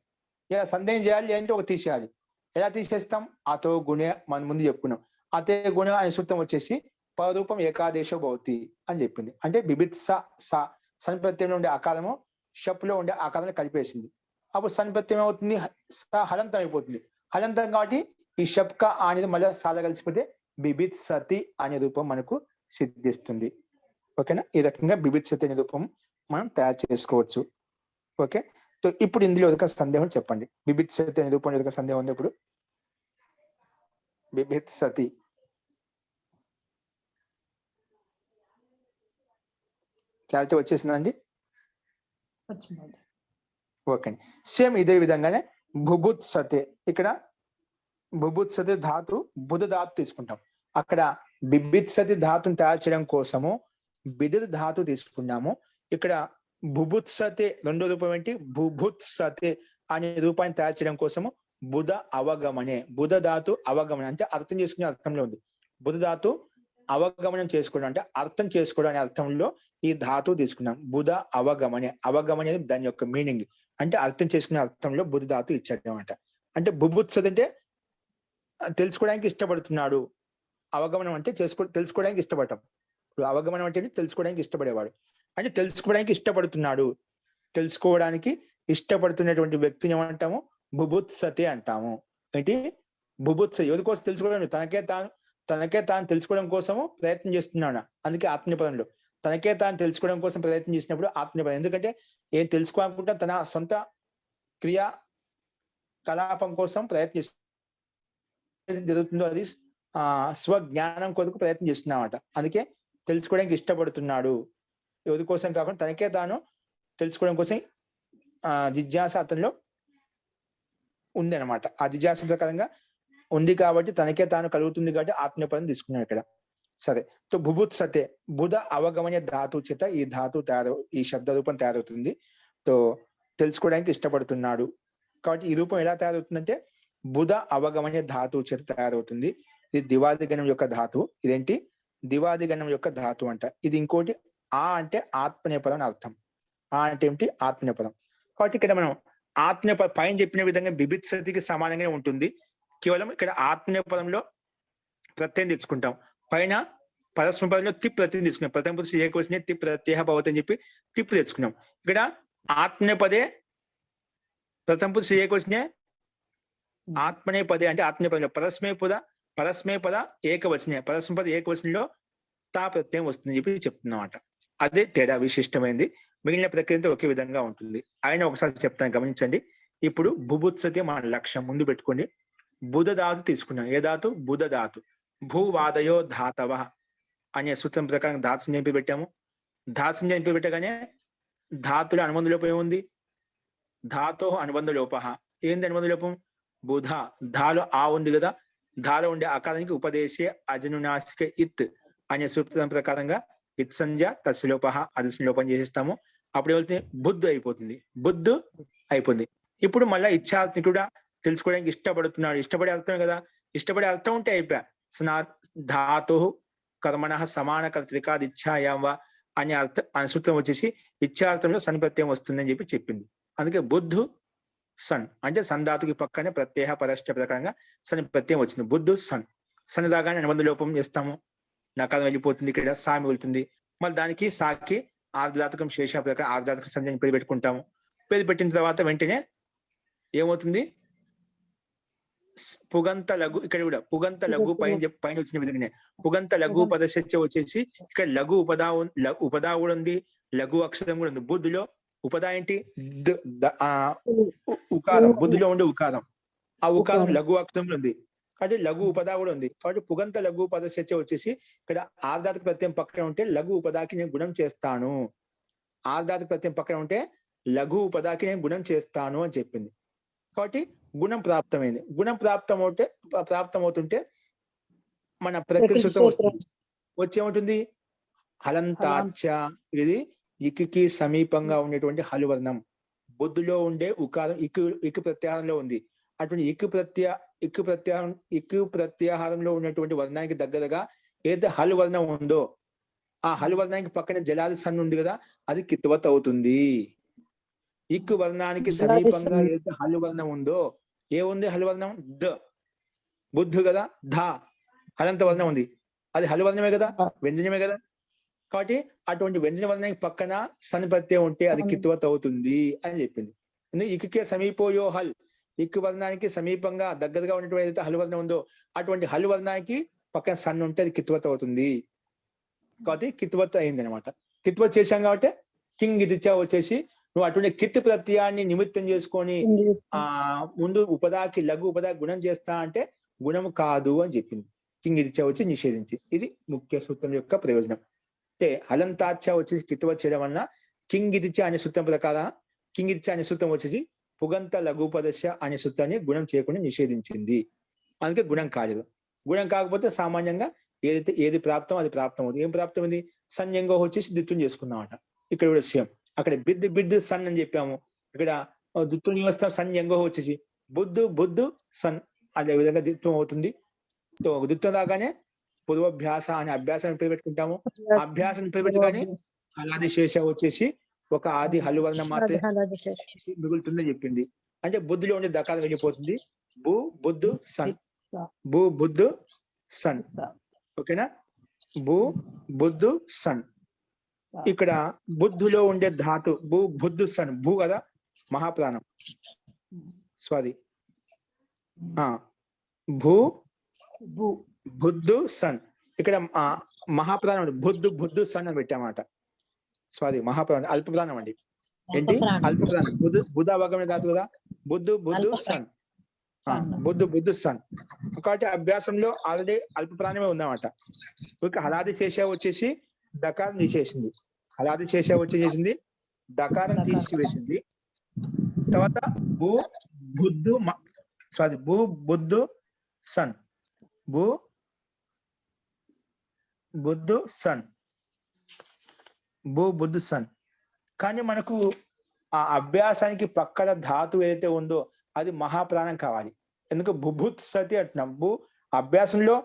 ఇలా సందేహం చేయాలి అంటే ఒక తీసేయాలి. ఎలా తీసేస్తాం? అతో గుణే మనం ముందు చెప్పుకున్నాం. అతే గుణ అనే సూత్రం వచ్చేసి పరరూపం ఏకాదేశో భవతి అని చెప్పింది. అంటే బిభిత్స సా సన్ ప్రత్యయంలో ఉండే ఆకారము షప్లో ఉండే ఆకారాన్ని కలిపేసింది. అప్పుడు సన్ ప్రత్యయం అవుతుంది, హలంతం అయిపోతుంది. హలంతం కాబట్టి ఈ షప్క అనేది మళ్ళీ సాల కలిసిపోతే బిభిత్సతి అనే రూపం మనకు సిద్ధిస్తుంది. ఓకేనా? ఈ రకంగా బిభిత్సతి అనే రూపం మనం తయారు చేసుకోవచ్చు. ఓకే, ఇప్పుడు ఇందులో ఒక సందేహం చెప్పండి. బిభిత్సతి అనే రూపంలో ఒక సందేహం ఉంది. ఇప్పుడు బిభిత్సతి క్లారిటీ వచ్చేసిందండి? వచ్చిందండి. ఓకే అండి. సేమ్ ఇదే విధంగానే బుభుత్సతే, ఇక్కడ బుభుత్సతి ధాతు బుధ ధాతు తీసుకుంటాం. అక్కడ బిభిత్సతి ధాతుని తయారు చేయడం కోసము బిదిర్ ధాతు తీసుకున్నాము. ఇక్కడ బుభుత్సతే రెండో రూపం ఏంటి? బుభుత్సతే అనే రూపాన్ని తయారు చేయడం కోసము బుధ అవగమనే, బుధ ధాతు అవగమనం అంటే అర్థం చేసుకునే అర్థంలో ఉంది. బుధ ధాతు అవగమనం చేసుకోవడం అంటే అర్థం చేసుకోవడం అనే అర్థంలో ఈ ధాతు తీసుకున్నాం. బుధ అవగమనే, అవగమనే దాని యొక్క మీనింగ్ అంటే అర్థం చేసుకునే అర్థంలో బుధ ధాతు ఇచ్చాడు అనమాట. అంటే బుభుత్సత అంటే తెలుసుకోవడానికి ఇష్టపడుతున్నాడు, అవగమనం అంటే తెలుసుకోవడానికి ఇష్టపడటం. ఇప్పుడు అవగమనం అంటే తెలుసుకోవడానికి ఇష్టపడేవాడు, అంటే తెలుసుకోవడానికి ఇష్టపడుతున్నాడు, తెలుసుకోవడానికి ఇష్టపడుతున్నటువంటి వ్యక్తిని ఏమంటాము? బుభుత్సతే అంటాము. ఏంటి? బుభుత్స ఎవరి కోసం తెలుసుకోవడం? తనకే తాను తెలుసుకోవడం కోసము ప్రయత్నం చేస్తున్నాడు. అందుకే ఆత్మీయపదంలో తనకే తాను తెలుసుకోవడం కోసం ప్రయత్నం చేసినప్పుడు ఆత్మీయపదం. ఎందుకంటే ఏం తెలుసుకోవాలనుకుంటా తన సొంత క్రియా కలాపం కోసం ప్రయత్నం జరుగుతుందో అది స్వజ్ఞానం కొరకు ప్రయత్నం చేస్తున్నామట. అందుకే తెలుసుకోవడానికి ఇష్టపడుతున్నాడు. ఎవరి కోసం కాకుండా తనకే తాను తెలుసుకోవడం కోసం జిజ్ఞాస అతనిలో ఉంది అనమాట. ఆ జిజ్ఞాస ప్రకారంగా ఉంది కాబట్టి తనకే తాను కలుగుతుంది కాబట్టి ఆత్మీయపదం తీసుకున్నాడు ఇక్కడ. సరే, తో బుభుత్సతే బుధ అవగమన ధాతు చేత ఈ ధాతు ఈ శబ్ద రూపం తయారవుతుంది. తో తెలుసుకోవడానికి ఇష్టపడుతున్నాడు కాబట్టి ఈ రూపం ఎలా తయారవుతుందంటే బుధ అవగమన ధాతు చేత తయారవుతుంది. ఇది దివాదిగణం యొక్క ధాతు. ఇదేంటి? దివాదిగణం యొక్క ధాతు అంట. ఇది ఇంకోటి ఆ అంటే ఆత్మనేపదం అని అర్థం. ఆ అంటే ఏమిటి? ఆత్మనేపదం. కాబట్టి ఇక్కడ మనం ఆత్మనేపద పైన చెప్పిన విధంగా బిభిత్సతికి సమానంగానే ఉంటుంది. కేవలం ఇక్కడ ఆత్మనేపదంలో ప్రత్యయం తెచ్చుకుంటాం. పైన పరస్మ పదంలో తిప్ ప్రత్యయం తీసుకున్నాం. ప్రథమ పురుష ఏకవచనే తిప్ ప్రత్యయ భవతి అని చెప్పి తిప్ తెచ్చుకున్నాం. ఇక్కడ ఆత్మనేపదే ప్రథమ పురుష ఏకవచనే ఆత్మనేపదే అంటే ఆత్మనేపదంలో పరస్మే పద ఏకవచనే, పరస్మ పద ఏకవచనంలో తా ప్రత్యయం వస్తుంది చెప్పి చెప్తున్నమాట. అదే తేడా, విశిష్టమైంది. మిగిలిన ప్రక్రియతో ఒకే విధంగా ఉంటుంది. ఆయన ఒకసారి చెప్తాను, గమనించండి. ఇప్పుడు బుభుత్సతి మన లక్ష్యం ముందు పెట్టుకోండి. బుధ ధాతు తీసుకున్నాం. ఏ ధాతు? బుధ ధాతు. భూవాదయో ధాతవ అనే సూత్రం ప్రకారం ధాతు సంజ్ఞ పెట్టాము. ధాతు సంజ్ఞ పెట్టగానే ధాతుల అనుబంధ లోపం ఏముంది? ధాతో అనుబంధ లోప. ఏంది అనుబంధ లోపం? బుధ. ధాలో ఆ ఉంది కదా, ధాలో ఉండే ఆకారానికి ఉపదేశే అజనునాసిక ఇత్ అనే సూత్రం ప్రకారంగా ఇత్ సంజ్ఞ తస్య లోప అదస్య లోపం చేసేస్తాము. అప్పుడు ఏమవుతుంది? బుద్ధు అయిపోతుంది. బుద్ధు అయిపోయింది. ఇప్పుడు మళ్ళీ ఇచ్ఛాత్మికుడా తెలుసుకోవడానికి ఇష్టపడుతున్నాడు. ఇష్టపడే అర్థం కదా, ఇష్టపడే అర్థం ఉంటే అయిపోయా. ధాతు కర్మణ సమాన కర్తృకాది ఇచ్ఛాయాం వా అనే సూత్రం వచ్చేసి ఇచ్ఛార్థంలో సన్ ప్రత్యయం వస్తుందని చెప్పి చెప్పింది. అందుకే బుద్ధు సన్ అంటే సన్ ధాతుకి పక్కనే ప్రత్యయ పరష్ట ప్రకారంగా సన్ ప్రత్యయం వచ్చింది. బుద్ధు సన్. సన్ రాగానే అనుబంధ లోపం చేస్తాము. నకారం వెళ్ళిపోతుంది. ఇక్కడ సా మిగులుతుంది. మళ్ళీ దానికి సాకి ఆర్ధాతకం శేష ప్రకారం ఆర్ధాతకం సంధ్యని పేరు పెట్టుకుంటాము. పేరు పెట్టిన తర్వాత వెంటనే ఏమవుతుంది? పుగంత లఘు. ఇక్కడ కూడా పుగంత లఘు పైన వచ్చిన విధంగానే పుగంత లఘు పదశ వచ్చేసి ఇక్కడ లఘు ఉపదా కూడా ఉంది, లఘు అక్షరం కూడా ఉంది. బుద్ధిలో ఉపదా ఏంటి? ఉకారం. బుద్ధిలో ఉండే ఉకారం. ఆ ఉకారం లఘు అక్షరంలో ఉంది కాబట్టి లఘు ఉపదా కూడా ఉంది. కాబట్టి పుగంత లఘు పదశ వచ్చేసి ఇక్కడ ఆర్ధాతక ప్రత్యయం పక్కన ఉంటే లఘు ఉపదాకి నేను గుణం చేస్తాను. ఆర్ధాతక ప్రత్యయం పక్కన ఉంటే లఘు ఉపదాకి నేను గుణం చేస్తాను అని చెప్పింది. కాబట్టి గుణం ప్రాప్తమైంది. గుణం ప్రాప్తమవుతుంటే మన ప్రకృతి సూత్రం వస్తుంది. వచ్చేముంటుంది? హలంతాచ. ఇది ఇక్కి సమీపంగా ఉండేటువంటి హలువర్ణం. బొద్దులో ఉండే ఉకారం ఇక్కు ప్రత్యాహారంలో ఉంది. అటువంటి ఇక్కు ప్రత్యాహారంలో ఉన్నటువంటి వర్ణానికి దగ్గరగా ఏదైతే హలు వర్ణం ఉందో ఆ హలు వర్ణానికి పక్కన జలాది సన్ ఉంది కదా, అది కిత్వత్ అవుతుంది. ఇక్కు వర్ణానికి సమీపంగా ఏదైతే హలు వర్ణం ఉందో, ఏముంది హలు వర్ణం? ద. బుద్ధు కదా, ధ. హలంత వర్ణం ఉంది, అది హలు వర్ణమే కదా, వ్యంజనమే కదా. కాబట్టి అటువంటి వ్యంజన వర్ణానికి పక్కన సన్ ప్రత్యయం ఉంటే అది కిత్వత్ అవుతుంది అని చెప్పింది. ఇక్కే సమీపోయో హల్. ఇక్కు వర్ణానికి సమీపంగా దగ్గరగా ఉన్నటువంటి ఏదైతే హలు వర్ణం ఉందో అటువంటి హలు వర్ణానికి పక్కన సన్ ఉంటే అది కిత్వత్ అవుతుంది. కాబట్టి కిత్వత్ అయింది అనమాట. కిత్వత్ చేశాం కాబట్టి కింగ్ ఇదిచా వచ్చేసి నువ్వు అటువంటి కిత్ ప్రత్యయాన్ని నిమిత్తం చేసుకొని ముందు ఉపదాకి లఘు ఉపదా గుణం చేస్తా అంటే గుణం కాదు అని చెప్పింది. కింగిరిచ వచ్చి నిషేధించి. ఇది ముఖ్య సూత్రం యొక్క ప్రయోజనం. అంటే హలంతాచ వచ్చేసి కిత్వ చేయడం వలన కింగిరిచ అనే సూత్రం ప్రకారం కింగిరిచ అనే సూత్రం వచ్చేసి పుగంత లఘుపదశ అనే సూత్రాన్ని గుణం చేయకుండా నిషేధించింది. అందుకే గుణం కాలేదు. గుణం కాకపోతే సామాన్యంగా ఏది ప్రాప్తం అది ప్రాప్తం అవుతుంది. ఏం ప్రాప్తం ఉంది? సంయంగం వచ్చేసి దిత్వం చేసుకున్నామట. ఇక్కడ కూడా సేమ్. అక్కడ బిద్దు సన్ అని చెప్పాము. ఇక్కడ దిత్వం వ్యవస్థ సంయంగం వచ్చేసి బుద్ధు సన్ అదే విధంగా దిత్వం అవుతుంది. దిత్వం రాగానే పూర్వాభ్యాస అనే అభ్యాసాన్ని పెట్టుకుంటాము. అభ్యాసం పెట్టుగానే అలాది శేష వచ్చేసి ఒక ఆది హల్లువర్ణం మాత్రమే మిగులుతుందని చెప్పింది. అంటే బుద్ధిలో ఉండే దకారం వెళ్ళిపోతుంది. బుద్ధు సన్ బుద్ధు సన్. ఓకేనా? బుద్ధు సన్. ఇక్కడ బుద్ధులో ఉండే ధాతు బుద్ధు సన్. భూ కదా మహాప్రాణం. స్వాది బుద్ధు సన్. ఇక్కడ మహాప్రాణం బుద్ధు సన్ అని పెట్టామాట. స్వాది మహాప్రాణం అల్ప ప్రాణం అండి. ఏంటి అల్ప ప్రాణం? బుధ వర్గమే ధాతు కదా. బుద్ధు సన్. బుద్ధు సన్. కాబట్టి అభ్యాసంలో ఆల్రెడీ అల్ప ప్రాణమే ఉందన్నమాట. ఇక హలాది శేష వచ్చేసి దకారం తీసేసింది. హలాది శేష వచ్చేసింది దకారం తీసివేసింది. తర్వాత బుద్ధు సన్. బుద్ధు సన్. కానీ మనకు ఆ అభ్యాసానికి పక్కన ధాతు ఏదైతే ఉందో అది మహాప్రాణం కావాలి. ఎందుకు బుభుత్ సతి అంటున్నాం. అభ్యాసంలో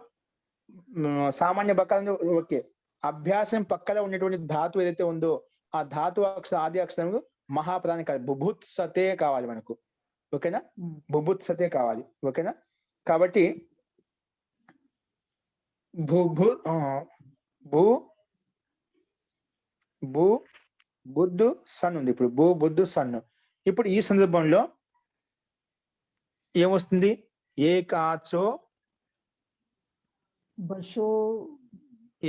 సామాన్య బకారంలో ఓకే. అభ్యాసం పక్కన ఉన్నటువంటి ధాతు ఏదైతే ఉందో ఆ ధాతు ఆది అక్షరం మహాప్రాణం కావాలి. బుభుత్ సతే కావాలి మనకు. ఓకేనా? బుభుత్ సతే కావాలి. ఓకేనా? కాబట్టి బుద్ధు సన్ ఉంది. ఇప్పుడు బుద్ధు సన్. ఇప్పుడు ఈ సందర్భంలో ఏమొస్తుంది?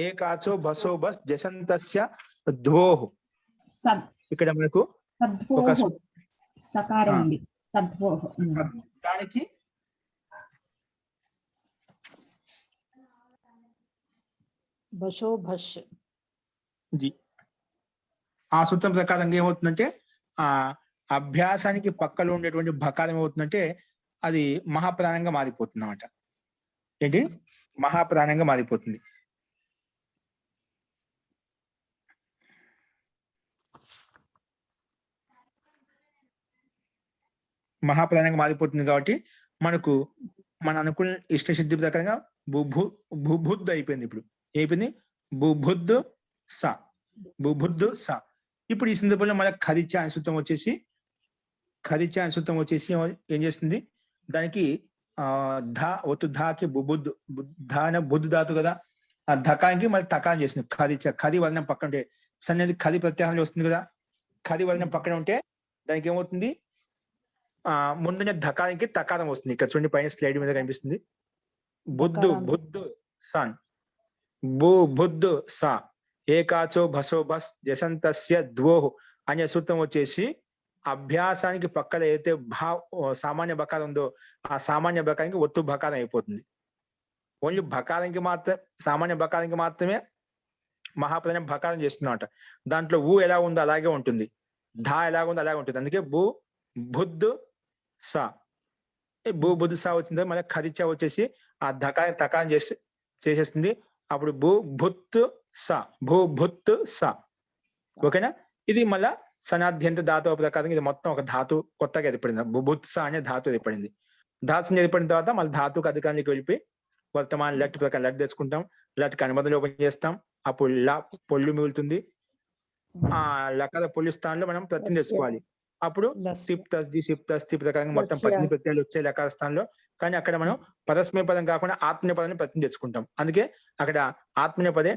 ఏకాచో బసో బస్ జసంతస్య ద్వోహు. ఇక్కడ మనకు ఒక సకారం ఉంది. దానికి ఆ సూత్రం ప్రకారంగా ఏమవుతుందంటే ఆ అభ్యాసానికి పక్కలో ఉండేటువంటి బకారం ఏమవుతుందంటే అది మహాప్రాణంగా మారిపోతుంది అన్నమాట. ఏంటి? మహాప్రాణంగా మారిపోతుంది. మహాప్రాణంగా మారిపోతుంది కాబట్టి మనకు మన అనుకున్న ఇష్టసిద్ధి ప్రకారంగా బుద్ధు అయిపోయింది. ఇప్పుడు అయిపోయింది బుద్ధు స. ఇప్పుడు ఈ సందర్భంలో మన ఖరిచ అనే సూత్రం వచ్చేసి ఏం చేస్తుంది? దానికి ధాకి బుద్ధు ధాతు కదా. ఆ ధకానికి మళ్ళీ తకారం చేస్తుంది. ఖరి వర్ణం పక్కన ఉంటే సన్నది ఖరి ప్రత్యాహారం వస్తుంది కదా. ఖరి వర్ణం పక్కన ఉంటే దానికి ఏమవుతుంది? ముందున్న ధకానికి తకారం వస్తుంది. ఇక్కడ చూడండి పైన స్లైడ్ మీద కనిపిస్తుంది. బుద్ధు సన్ బుద్ధు స ఏకాచో భసో బస్ జసంతస్య ద్వోహు అనే సూత్రం వచ్చేసి అభ్యాసానికి పక్కన ఏదైతే సామాన్య బకారం ఉందో ఆ సామాన్య బకారానికి ఒత్తు బకారం అయిపోతుంది. ఓన్లీ బకారానికి సామాన్య బకారానికి మాత్రమే మహాప్రాణం బకారం చేస్తున్నమాట. దాంట్లో ఎలా ఉందో అలాగే ఉంటుంది. ధా ఎలా ఉందో అలాగే ఉంటుంది. అందుకే బుద్ధు స. బుద్ధు స వచ్చింది. మళ్ళీ ఖరిచ వచ్చేసి ఆ తకారం చేసేస్తుంది. అప్పుడు భుత్తు స. ఓకేనా? ఇది మళ్ళా సనాద్యంత ధాతువు ప్రకారం ఇది మొత్తం ఒక ధాతు కొత్తగా ఏర్పడింది. బుభుత్స అనే ధాతు ఏర్పడింది. ధాతు ఏర్పడిన తర్వాత మళ్ళీ ధాతుకు అధికారానికి వెళ్ళిపోయి వర్తమాన లట్ ప్రకారం లట్ తెచ్చుకుంటాం. లట్కి అనుబంధం ఓపెన్ చేస్తాం. అప్పుడు పొల్లు మిగులుతుంది. ఆ లకార పొల్లు స్థానంలో మనం ప్రతిని తెచ్చుకోవాలి. అప్పుడు సిప్తస్తి ప్రకారంగా మొత్తం 18 ప్రత్యయాలు వచ్చే లకార స్థానంలో. కానీ అక్కడ మనం పరస్మయ పదం కాకుండా ఆత్మీయ పదాన్ని ప్రతిని తెచ్చుకుంటాం. అందుకే అక్కడ ఆత్మీయ పదే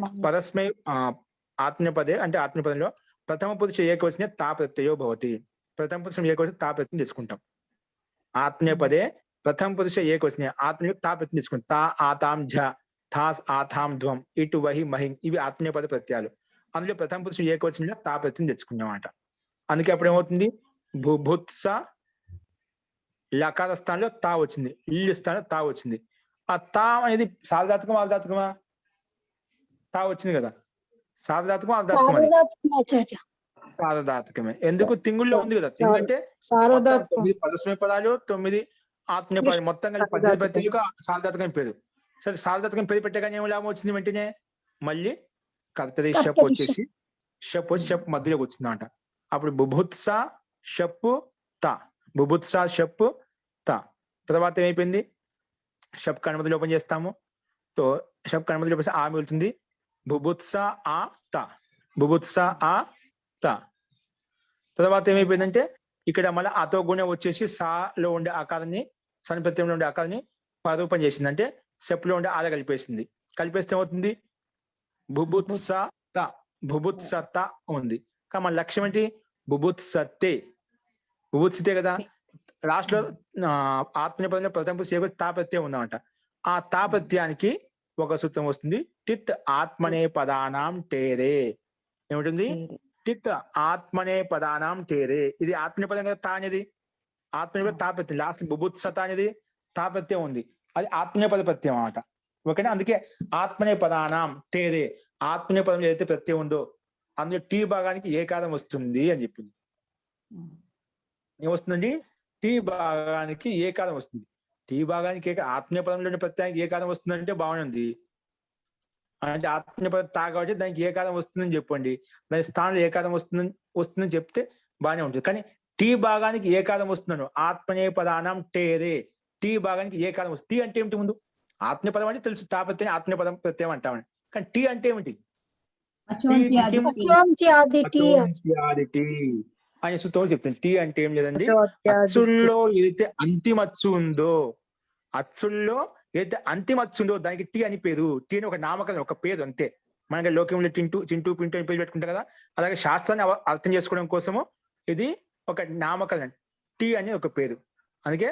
ఆత్మీయ పదే అంటే ఆత్మీయ పదంలో ప్రథమ పురుష ఏకవచనే తా ప్రత్యయో భవతి. ప్రథమ పురుషం ఏకవచనం తా ప్రత్యయం తెచ్చుకుంటాం. ఆత్మీయ పదే ప్రథమ పురుష ఏకవచనే ఆత్మీయ తా ప్రత్యయం తెచ్చుకుంటాం. తా ఆతాం ఝ థా ఆథాం ధ్వం ఇటు వహి మహిం ఇవి ఆత్మీయ పద ప్రత్యయాలు. అందులో ప్రథమ పురుషం ఏకవచనంలో తా ప్రత్యయం తెచ్చుకున్నమాట. అందుకే అప్పుడు ఏమవుతుంది, బుభుత్స లకార స్థానంలో తా వచ్చింది, ఇల్లు స్థానంలో తా వచ్చింది. ఆ తా అనేది సార్వధాతుకమా ఆర్ధాతుకమా? తా వచ్చింది కదా, సార్వధాతుకం ఆర్ధాతుకం అది ఆచార్య సార్వధాతుకమే. ఎందుకు? తింగుల్లో ఉంది కదా. తింగు అంటే మొత్తం సార్వధాత్వం 9 పరస్మయ పదాలు, 9 ఆత్మీయ పదాలు, మొత్తం కలిపి 18 ప్రత్యేక సార్వధాతుకం పేరు. సరే, సార్వధాతుకం పేరు పెట్టే కానీ ఏం లాభం వచ్చింది? వెంటనే మళ్ళీ కర్తరి షప్ వచ్చేసి షప్ వచ్చి షప్ మధ్యలోకి వచ్చిందంట. అప్పుడు బుభుత్స షప్పు తా, బుభుత్స షప్పు తా. తర్వాత ఏమైపోయింది? షప్ కనుమతి లోపం చేస్తాము. సో షప్ కనుమతి లోపం ఆ మిగులుతుంది. బుభుత్స ఆ తా, బుభుత్స ఆ తా. తర్వాత ఏమైపోయిందంటే ఇక్కడ మళ్ళీ అతో గుణం వచ్చేసి సాలో ఉండే ఆకారాన్ని, సన్ ప్రత్యయంలో ఉండే ఆకారాన్ని పరూపం చేసింది. అంటే షప్లో ఉండే ఆద కలిపేసింది. కలిపేస్తే ఏమవుతుంది? బుభుత్సత, బుభుత్సత ఉంది. కానీ మన లక్ష్యం ఏంటి? బుభుత్సతే, బుభుత్సతే కదా. లాస్ట్ లో ఆత్మీయ పదంలో ప్రథమ సేవ తా ప్రత్యయం ఉందన్నమాట. ఆ తా ప్రత్యయానికి ఒక సూత్రం వస్తుంది, టిత్ ఆత్మనే పదానాం టేరే. ఏమిటి? టిత్ ఆత్మనే పదానాం టేరే. ఇది ఆత్మీయ పదం కదా తా అనేది. ఆత్మీయ పదం తా ప్రత్యయం. లాస్ట్ బుభుత్సత అనేది తా ప్రత్యయం ఉంది, అది ఆత్మీయ పద ప్రత్యయం అన్నమాట. ఓకేనా? అందుకే ఆత్మనే పదానాం టేరే, ఆత్మీయ పదం ఏదైతే ప్రత్యయం ఉందో అందులో టీ భాగానికి ఏకారం వస్తుంది అని చెప్పింది. ఏమొస్తుందండి? టీ భాగానికి ఏకారం వస్తుంది. టీ భాగానికి ఆత్మీయ పదంలోని ప్రత్యయానికి ఏకారం వస్తుందంటే బాగుంది. అంటే ఆత్మీయ పదం తా కాబట్టి దానికి ఏకారం వస్తుందని చెప్పండి, దాని స్థానంలో ఏకారం వస్తుందని చెప్తే బాగానే ఉంటుంది. కానీ టీ భాగానికి ఏకారం వస్తున్నాను, ఆత్మనే పదానం టేరే, టీ భాగానికి ఏకారం వస్తుంది. టీ అంటే ఏమిటి? ముందు ఆత్మీయ పదం అంటే తెలుసు, తా ప్రత్యయం ఆత్మీయ పదం ప్రత్యయం అంటామని. కానీ టీ అంటే ఏమిటి? అనే సూత్రం చెప్తుంది. టీ అంటే ఏం లేదండి, అచ్చుల్లో ఏదైతే అంతిమ అచ్చు ఉందో, అచ్చుల్లో ఏదైతే అంతిమ అచ్చు ఉందో దానికి టీ అని పేరు. టీ అని ఒక నామకరణం, ఒక పేరు అంతే. మనకి లోకంలో చింటూ పింటూ అని పేరు పెట్టుకుంటాం కదా, అలాగే శాస్త్రాన్ని అర్థం చేసుకోవడం కోసము ఇది ఒక నామకరణం, టీ అని ఒక పేరు. అందుకే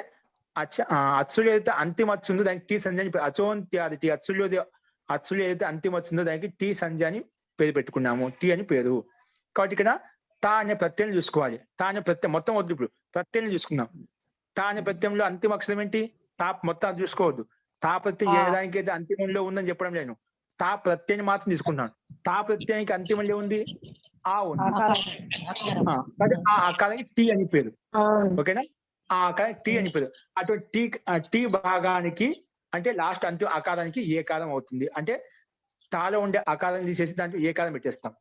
అచ్చులు ఏదైతే అంతిమ అచ్చు ఉందో దానికి టీ సంధ్య అని, అచోంత్యాది టీ, అచ్చులు ఏదైతే అంతిమ అచ్చు ఉందో దానికి టీ సంధ్య అని పేరు పెట్టుకున్నాము, టీ అని పేరు. కాబట్టి ఇక్కడ తా అనే ప్రత్యయం చూసుకోవాలి. తా అనే ప్రత్యయం మొత్తం వద్దు, ఇప్పుడు ప్రత్యయం చూసుకుందాం. తా అనే ప్రత్యయంలో అంతిమ అక్షరం ఏంటి? తా. మొత్తం అది చూసుకోవద్దు. తా ప్రత్యయం ఏ దానికైతే అంతిమంలో ఉందని చెప్పడం లేదు, తా ప్రత్యయం మాత్రం తీసుకుంటాను. తా ప్రత్యయానికి అంతిమంలో ఉంది ఆ ఉంది, ఆ ఆకారానికి టీ అని పేరు. ఓకేనా? ఆ ఆకారానికి టీ అని పేరు. అటువంటి టీ భాగానికి అంటే లాస్ట్ అంతిమ ఆకారానికి ఏకారం అవుతుంది. అంటే తాలో ఉండే ఆకారం తీసేసి దాంట్లో ఏకారం పెట్టేస్తాం.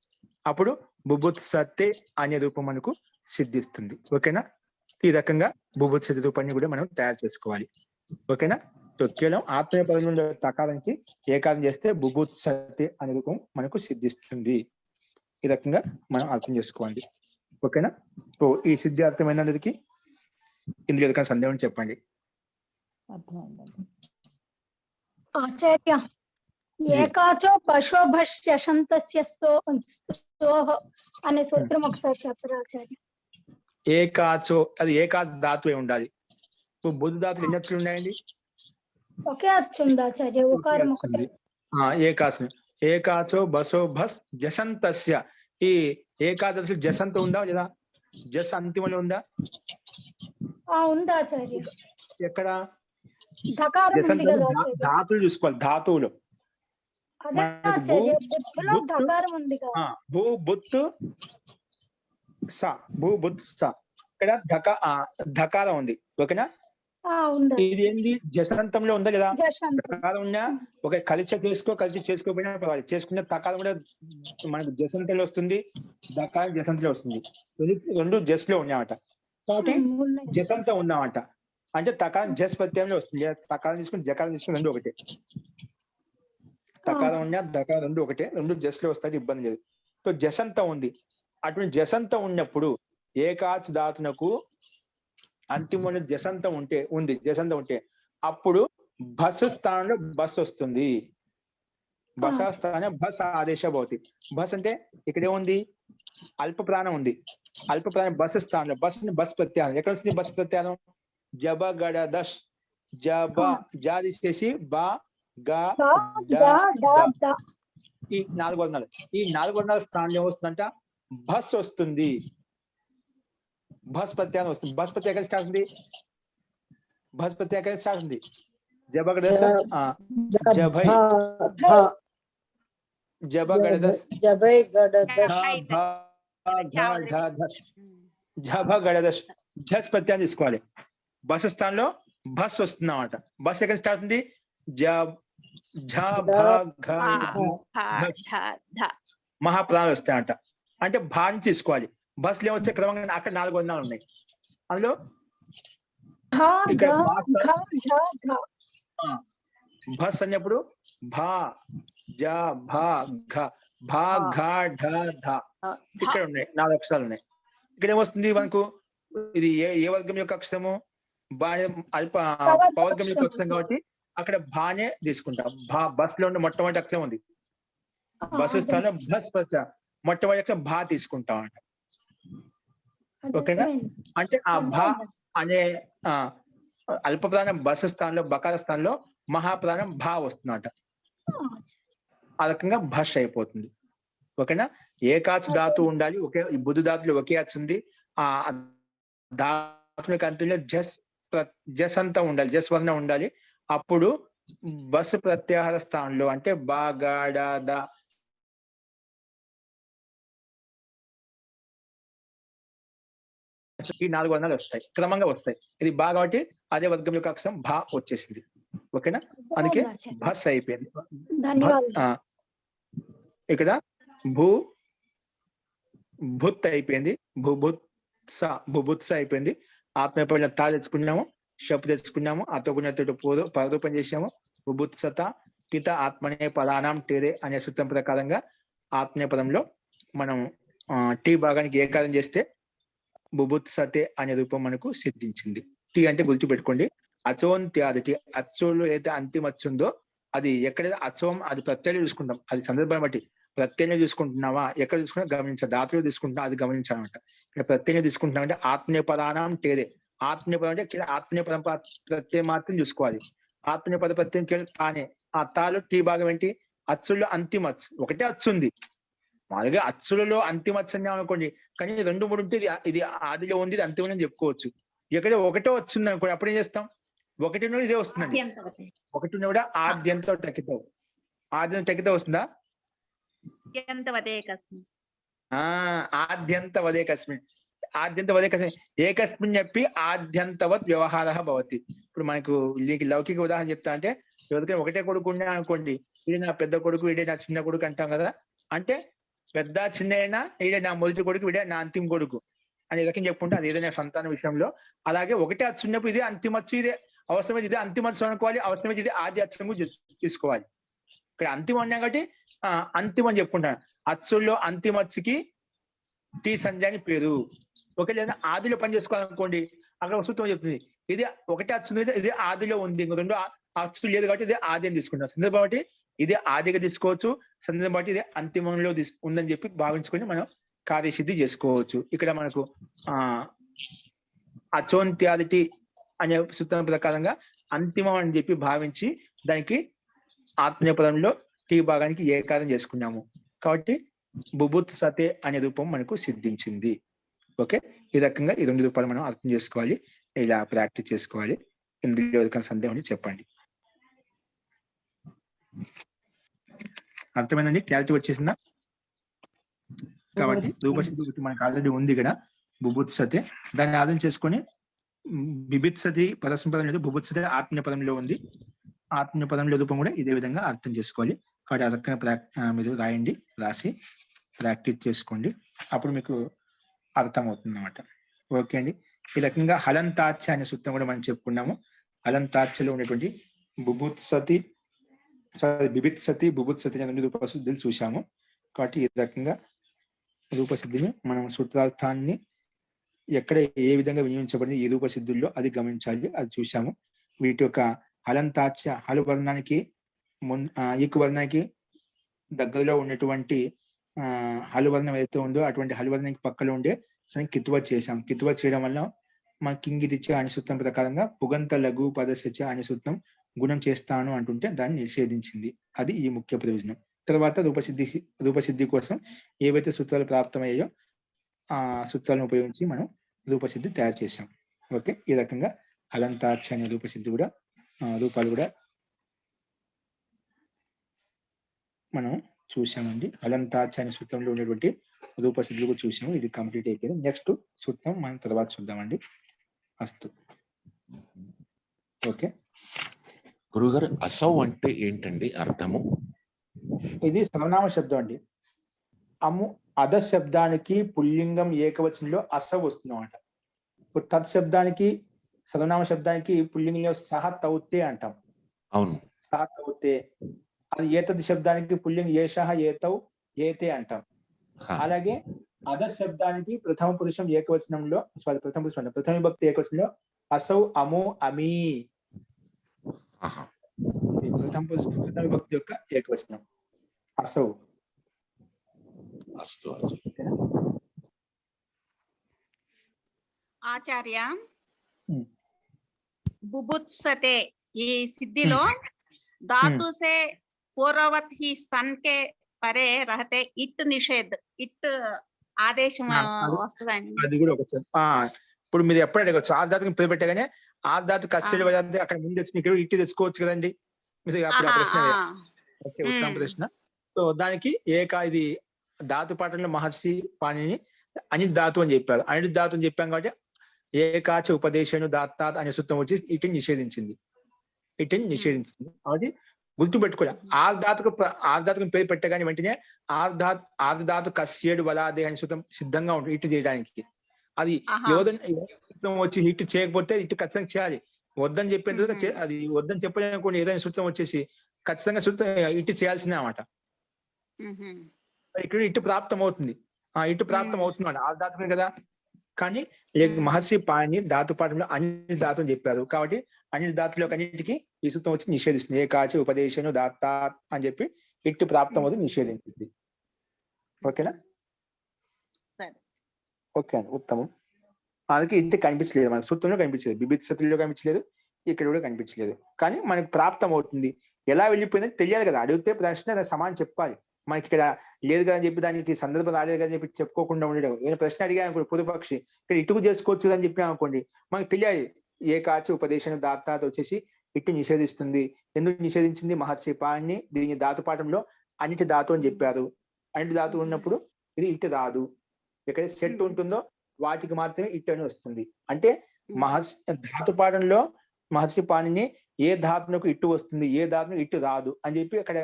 అప్పుడు బుభుత్సతే అనే రూపం మనకు సిద్ధిస్తుంది. ఓకేనా? ఈ రకంగా బుభుత్సతే రూపాన్ని కూడా మనం తయారు చేసుకోవాలి. ఓకేనా? సో కేవలం ఆత్మీయ పదంలో తకారానికి ఏకారం చేస్తే బుభుత్సతే అనే రూపం మనకు సిద్ధిస్తుంది. ఈ రకంగా మనం అర్థం చేసుకోవాలి. ఓకేనా? సో ఈ సిద్ధి అర్థమైనందుకు ఇందులో ఏదైనా సందేహం చెప్పండి. ఆచార్య, ఏకాచో పశోభష్యంతస్య స్తోః అనే సూత్రం ఒకసారి చెప్పరా ఆచార్య? ఏకాచో, అది ఏకాచ ధాతువే ఉండాలి. ఇప్పుడు బుద్ధ ధాతులు ఎన్ని అచ్చులు ఉన్నాయండి? ఒకే అచ్చు ఉంది ఆచార్య, ఉకారం ఒకటే. ఏకాచో బసో భస్ జసంతస్య. ఈ ఏకాదశి జసంత ఉందా లేదా? జస్ అంతిమలో ఉందా? ఉంది ఆచార్య. ఎక్కడ? ధకారం ఉంది కదా ఆచార్య. ధాతులు చూసుకోవాలి. ధాతువులు అదే ఆచార్య, బుద్ధిలో ధకారం ఉంది కదా. భూ బుత్తు స, భూ బుత్ స. ఇక్కడ ధకారం ఉంది. ఓకేనా? ఇది ఏంది? జసంతంలో ఉందా లేదా? ధకారం ఉన్నా ఒక కలిసి చేసుకోకపోయినా పర్వాలేదు, చేసుకునే తకారం కూడా మనకు జసంతంలో వస్తుంది, ధకారం జసంతంలో వస్తుంది. రెండు జస్ లో ఉన్నామట. కాబట్టి జసంతం ఉన్నామట అంటే తకారం జస్ ప్రత్యయంలో వస్తుంది. తకారం తీసుకుని జకారం తీసుకుని రెండు ఒకటే. తకారం ఉన్నా ధకారం రెండు ఒకటే, రెండు జస్ లో వస్తాయి, ఇబ్బంది లేదు. సో జసంతం ఉంది. అటువంటి జసంతం ఉన్నప్పుడు ఏకాచ ధాతునకు అంతిమ జసంతం ఉంటే అప్పుడు బస్ స్థానంలో బస్ వస్తుంది. బస స్థానం బస్ ఆదేశ భవతి. బస్ అంటే ఇక్కడ ఏముంది? అల్ప ప్రాణం ఉంది. అల్ప ప్రాణం బస్ స్థానంలో బస్ ప్రత్యానం. ఎక్కడ వస్తుంది బస్ ప్రత్యానం? జబ గడ దశ్. జబ జాది చేసి బా గా ఈ 4 వర్ణాలు. ఈ 4 వర్ణాల స్థానంలో ఏమొస్తుందంట? బస్ వస్తుంది. భస్ ప్రత్యయం వస్తుంది. భస్ ప్రత్యయం స్టార్ట్ ఉంది. భస్ ప్రత్యయం స్టార్ట్ ఉంది. జబగడస్ జభై జబగడస్ జబై గడదస్ జబగడస్ ఝస్ ప్రత్యయం తీసుకోవాలి. బస్ స్థానంలో బస్ వస్తుంది అన్నమాట. బస్ ఎక్కడ స్టార్ట్ ఉంది. మహాప్రాణాలు వస్తాయంట. అంటే భాని తీసుకోవాలి. బస్సులు ఏమొచ్చే క్రమంగా అక్కడ 4 వర్ణాలు ఉన్నాయి. అందులో ఇక్కడ బస్ అన్నప్పుడు భా జ భా ఘ భా ఘ ఢ ధ ఇక్కడ ఉన్నాయి 4 అక్షరాలు ఉన్నాయి. ఇక్కడ ఏమొస్తుంది మనకు, ఇది ఏ వర్గం యొక్క అక్షరము, అల్ప పవర్గం యొక్క అక్షరం కాబట్టి అక్కడ భానే తీసుకుంటాం. బస్ లో ఉన్న మొట్టమొదటి అక్షరం ఉంది. బస్సు స్థానంలో బస్ మొట్టమొదటి అక్షరం భా తీసుకుంటాం అంట. ఓకేనా? అంటే ఆ భా అనే అల్పప్రాణం బస్సు స్థానంలో బకార స్థానంలో మహాప్రాణం భా వస్తుందట. ఆ రకంగా భష్ అయిపోతుంది. ఓకేనా? ఏకాచ్ ధాతు ఉండాలి. ఒకే బుద్ధు ధాతులు ఒకే అచ్చు ఉంది. ఆ ధాతునికి అంతంలో జస్ అంతా ఉండాలి, జస్ వర్ణం ఉండాలి. అప్పుడు బస్సు ప్రత్యాహార స్థానంలో అంటే బాగాడ ఈ 4 వర్ణాలు వస్తాయి, క్రమంగా వస్తాయి. ఇది బా కాబట్టి అదే వర్గం యొక్క అక్షరం భా వచ్చేసింది. ఓకేనా? అందుకే భస్ అయిపోయింది. ఇక్కడ భుత్ అయిపోయింది. భుభుత్స అయిపోయింది. ఆత్మపైన తా తెచ్చుకున్నాము, షప్ తెచ్చుకున్నాము, ఆత్మగుణతో పరరూపం చేసాము. బుభుత్సత కిత ఆత్మనే పదానాం టేరే అనే సూత్రం ప్రకారంగా ఆత్మీయ పదంలో మనం టీ భాగానికి ఏకారం చేస్తే బుభుత్సతే అనే రూపం మనకు సిద్ధించింది. టీ అంటే గుర్తుపెట్టుకోండి, అచోంత్యాది. అచ్చోళ్ళు ఏదైతే అంతిమ అచ్చు ఉందో అది ఎక్కడైతే అచోం, అది ప్రత్యయం చూసుకుంటాం. అది సందర్భాన్ని బట్టి ప్రత్యయం చూసుకుంటున్నావా, ఎక్కడ చూసుకున్నా గమనించాలి. ధాతులు తీసుకుంటున్నా అది గమనించాలన్నమాట. ఇక్కడ ప్రత్యయం తీసుకుంటున్నాం అంటే ఆత్మీయ పదానాం టేరే. ఆత్మీయ పదం అంటే ఆత్మీయ పదం ప్రత్యయం మాత్రం చూసుకోవాలి. ఆత్మీయ పద ప్రత్యయం తానే. ఆ తాలో టీ భాగం ఏంటి, అచ్చుల్లో అంతిమ అచ్చు ఒకటే అచ్చు ఉంది. మామూలుగా అచ్చులలో అంతిమ అచ్చు అని అనుకోండి, కానీ 2, 3 ఉంటే ఇది ఆదిలో ఉంది, ఇది అంతిమ అని చెప్పుకోవచ్చు. ఎక్కడ ఒకటో వచ్చింది అనుకోండి, అప్పుడు ఏం చేస్తాం, ఒకటి ఇదే వస్తుందండి. ఒకటి కూడా ఆద్యంతో టకితో, ఆద్యం టకితో వస్తుందా, ఆద్యంత వదే కస్మిన్, ఆద్యంత వదే కస్మిన్, ఏకస్మిన్ చెప్పి ఆద్యంతవత్ వ్యవహార భవతి. ఇప్పుడు మనకు లౌకిక ఉదాహరణ చెప్తా అంటే, ఎవరికైనా ఒకటే కొడుకు ఉన్నా అనుకోండి, ఇది నా పెద్ద కొడుకు, ఇదే నా చిన్న కొడుకు అంటాం కదా. అంటే పెద్ద చిన్న అయినా ఇదే నా మొదటి కొడుకు, ఇదే నా అంతిమ కొడుకు అని రకం చెప్పుకుంటే అది ఏదైనా సంతాన విషయంలో. అలాగే ఒకటే అచ్చు ఉన్నప్పుడు ఇదే అంతిమచ్చు, ఇదే అవసరమైతే ఇదే అంతిమచ్చు అనుకోవాలి, అవసరమైతే ఇదే ఆది అచ్చము తీసుకోవాలి. ఇక్కడ అంతిమం అన్నా కాబట్టి అంతిమం చెప్పుకుంటాను. అచ్చుల్లో అంతిమచ్చుకి టీ సంధ్య అని పేరు. ఒకవేళ ఏదైనా ఆదిలో పని చేసుకోవాలనుకోండి, అక్కడ సూత్రం చెప్తుంది ఇది ఒకటే అచ్చు ఉంది, ఇది ఆదిలో ఉంది, ఇంకో 2 అచ్చు లేదు కాబట్టి ఇదే ఆది అని తీసుకుంటాం. సందర్భం బట్టి ఇదే ఆదిగా తీసుకోవచ్చు, సందర్భం బట్టి ఇదే అంతిమంలో ఉందని చెప్పి భావించుకొని మనం కార్యసిద్ధి చేసుకోవచ్చు. ఇక్కడ మనకు అచోంత్యాది అనే సూత్రం ప్రకారంగా అంతిమం అని చెప్పి భావించి దానికి ఆత్మీయ పదంలో టీ భాగానికి ఏకారం చేసుకున్నాము కాబట్టి బుభుత్సతే అనే రూపం మనకు సిద్ధించింది. ఓకే, ఈ రకంగా ఈ 2 రూపాయలు మనం అర్థం చేసుకోవాలి, ఇలా ప్రాక్టీస్ చేసుకోవాలి. ఇందులో ఎవరికైనా సందేహం ఉంటే చెప్పండి. అర్థమైందండి? క్లారిటీ వచ్చేసిందా? కాబట్టి రూపసిద్ధి మనకు ఆల్రెడీ ఉంది ఇక్కడ, బుభుత్సతే. దాన్ని ఆదరణ చేసుకొని బిభిత్సతి పదం పదం లేదు, బుభుత్సతే ఆత్మీయ పదంలో ఉంది. ఆత్మీయ పదంలో రూపం కూడా ఇదే విధంగా అర్థం చేసుకోవాలి. కాబట్టి ఆ రకంగా మీరు రాయండి, రాసి ప్రాక్టీస్ చేసుకోండి, అప్పుడు మీకు అర్థమవుతుంది అన్నమాట. ఓకే అండి, ఈ రకంగా హలంతాచ అనే సూత్రం కూడా మనం చెప్పుకున్నాము. హలంతాచలో ఉన్నటువంటి బిభిత్సతి బుభుత్సతి అనే 2 రూపసిద్ధులు చూసాము. కాబట్టి ఈ రకంగా రూపసిద్ధిని మనం సూత్రార్థాన్ని ఎక్కడ ఏ విధంగా వినియోగించబడింది ఈ రూపసిద్ధుల్లో అది గమనించాలి, అది చూసాము. వీటి యొక్క హలంతాచ హలు వర్ణానికి ఈకు వర్ణానికి దగ్గరలో ఉన్నటువంటి హలు వర్ణం ఏదైతే ఉందో అటువంటి హలు వర్ణానికి పక్కలో ఉండే కిత్వత్ చేశాం. కిత్వత్ చేయడం వల్ల మన కింగిదిచ్చ అనే సూత్రం ప్రకారంగా పుగంత లఘు పదశ అనే సూత్రం గుణం చేస్తాను అంటుంటే దాన్ని నిషేధించింది. అది ఈ ముఖ్య ప్రయోజనం. తర్వాత రూపసిద్ధి కోసం ఏవైతే సూత్రాలు ప్రాప్తమయ్యాయో ఆ సూత్రాలను ఉపయోగించి మనం రూపసిద్ధి తయారు చేసాం. ఓకే, ఈ రకంగా హలంతాక్ష అనే రూపసిద్ధి కూడా రూపాలు కూడా మనం చూసామండి. హలంతాక్ష అనే సూత్రంలో ఉన్నటువంటి రూపసిద్ధులు కూడా చూసాము. ఇది కంప్లీట్ అయిపోయింది. నెక్స్ట్ సూత్రం మనం తర్వాత చూద్దామండి. అస్తు. ఓకే, గురుగారు అసౌ అంటే ఏంటండి అర్థము? ఇది సర్వనామ శబ్దం అండి. అధ శబ్దానికి పుల్లింగం ఏకవచనంలో అసౌ వస్తుంది అన్నమాట. ఇప్పుడు తత్ శబ్దానికి సర్వనామ శబ్దానికి పుల్లింగంలో సహ తౌతే అంటాం. అవును. సహ తౌతే. అది ఏతద్ శబ్దానికి పుల్లింగం ఏషః ఏతౌ ఏతే అంటాం. అలాగే అధ శబ్దానికి ప్రథమ పురుషం ఏకవచనంలో ప్రథమ విభక్తి ఏకవచనంలో అసౌ అము అమీ. ప్రథమ విభక్తి యొక్క ఏకవచనం అసౌ. ఆచార్య, बुभुत्सते ఈ సిద్ధిలో धातु से पूर्ववत ही सन के परे रहते इट निषेध इट ఆదేశం వస్తుందండి. అది కూడా ఒక ఇప్పుడు మీరు ఎప్పుడైనా అడగచ్చు, ఆర్ధాతుకు పేరు పెట్టగానే ఆర్ధాతు కస్టడీ అక్కడ ముందు తెచ్చి ఇక్కడ ఇట్టి తెచ్చుకోవచ్చు కదండి. మీరు అప్పుడు ఆ ప్రశ్న ఉత్తమ ప్రశ్న. సో దానికి ఇది ధాతు పాఠంలో మహర్షి పాణిని అనిట్ ధాతు అని చెప్పారు. అనిట్ ధాతు అని చెప్పాం కాబట్టి ఏకాచ ఉపదేశను దాత్తాత్ అనే సూత్రం వచ్చి ఇటిని నిషేధించింది. అది గుర్తుపెట్టుకోవాలి. ఆర్ధాతుకు పేరు పెట్టగానే వెంటనే ఆర్ధాతు కస్యేడు వలాదే అనే సూత్రం సిద్ధంగా ఉంటుంది ఇటు చేయడానికి. అది సూత్రం వచ్చి ఇటు చేయకపోతే ఇటు ఖచ్చితంగా చేయాలి. వద్దని చెప్పేందుకు అది వద్దని చెప్పడానికి ఏదైనా సూత్రం వచ్చేసి ఖచ్చితంగా సూత్రం ఇటు చేయాల్సిందే అన్నమాట. ఇక్కడ ఇటు ప్రాప్తం అవుతుంది. ఇటు ప్రాప్తం అవుతుంది ఆర్ధాతుమే కదా. కానీ మహర్షి పాణిని ధాతు పాఠంలో అనిల్ ధాతు అని చెప్పారు కాబట్టి అనిల్ ధాతులో అన్నిటికీ ఈ సూత్రం వచ్చి నిషేధిస్తుంది. ఏకాచి ఉపదేశను దాత్తా అని చెప్పి ఇటు ప్రాప్తం అవుతుంది నిషేధించింది. ఓకేనా? ఓకే అండి, ఉత్తమం. అందుకే ఇంటి కనిపించలేదు, మనకు సూత్రంలో కనిపించలేదు, బిభిత్సతుల్లో కనిపించలేదు, ఇక్కడ కూడా కనిపించలేదు. కానీ మనకు ప్రాప్తం అవుతుంది. ఎలా వెళ్ళిపోయిందని తెలియాలి కదా. అడిగితే ప్రశ్న సమానం చెప్పాలి. మనకి ఇక్కడ లేదు కదా అని చెప్పి దానికి సందర్భం రాలేదు కదా అని చెప్పి చెప్పుకోకుండా ఉండడం. ఏదైనా ప్రశ్న అడిగా అనుకోండి పొదుపక్షి ఇక్కడ ఇటుకు చేసుకోవచ్చు అని చెప్పి అనుకోండి, మనకు తెలియాలి. ఏకాచి ఉపదేశం దాత్తాత్ వచ్చేసి ఇటు నిషేధిస్తుంది. ఎందుకు నిషేధించింది? మహర్షి పాణిని దీని ధాతు పాఠంలో అన్నిటి ధాతు అని చెప్పారు. అన్నిటి ధాతు ఉన్నప్పుడు ఇది ఇటు రాదు. ఎక్కడ సెట్ ఉంటుందో వాటికి మాత్రమే ఇటు అని వస్తుంది. అంటే ధాతు పాఠంలో మహర్షి పాణిని ఏ ధాతునకు ఇటు వస్తుంది, ఏ ధాతునకు ఇటు రాదు అని చెప్పి అక్కడ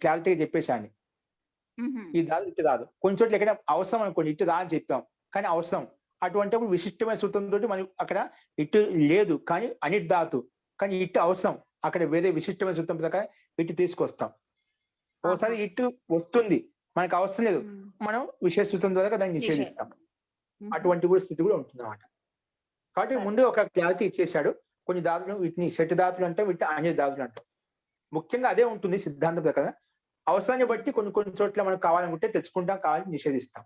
క్లారిటీగా చెప్పేశాను. ఈ ధాతు ఇటు రాదు. కొన్ని చోట్ల ఎక్కడ అవసరం అనుకోండి ఇటు రా అని చెప్పాం, కానీ అవసరం అటువంటిప్పుడు విశిష్టమైన సూత్రంతో మనం అక్కడ ఇటు లేదు కానీ అనిట్ ధాతు, కానీ ఇటు అవసరం, అక్కడ వేరే విశిష్టమైన సూత్రం ప్రకారం ఇటు తీసుకొస్తాం. ఒకసారి ఇటు వస్తుంది మనకు అవసరం లేదు, మనం విశేష సూత్రం ద్వారా దాన్ని నిషేధిస్తాం. అటువంటి కూడా స్థితి కూడా ఉంటుంది అన్నమాట. కాబట్టి ముందు ఒక క్లారిటీ ఇచ్చేసాడు. కొన్ని ధాతులు వీటిని షట్ ధాతులు అంటాం, వీటిని అనిట్ ధాతులు అంటాం. ముఖ్యంగా అదే ఉంటుంది సిద్ధాంతం ప్రకారం. అవసరాన్ని బట్టి కొన్ని చోట్ల మనకు కావాలనుకుంటే తెచ్చుకుంటాం, కావాలని నిషేధిస్తాం.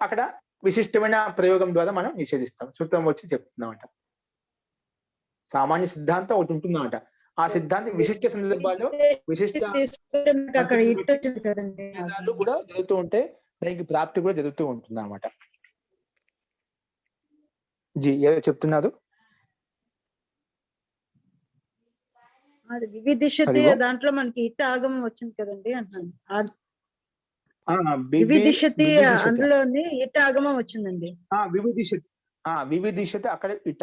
అక్కడ విశిష్టమైన ప్రయోగం ద్వారా మనం నిషేధిస్తాం. సూత్రం వచ్చి చెప్తున్నామంట. సామాన్య సిద్ధాంతం ఒకటి ఉంటుందన్నమాట. ఆ సిద్ధాంతం విశిష్ట సందర్భాల్లో విశిష్ట కూడా జరుగుతూ ఉంటే దానికి ప్రాప్తి కూడా జరుగుతూ ఉంటుంది అన్నమాట. ఏదో చెప్తున్నారు? అది వివిధిషతి దాంట్లో మనకి ఇట్ట ఆగమం వచ్చింది కదండి అంటున్నాను. వివిధిషతి అందులోని ఇట్ట ఆగమం వచ్చిందండి. వివిధిషతి అక్కడ ఇట్ట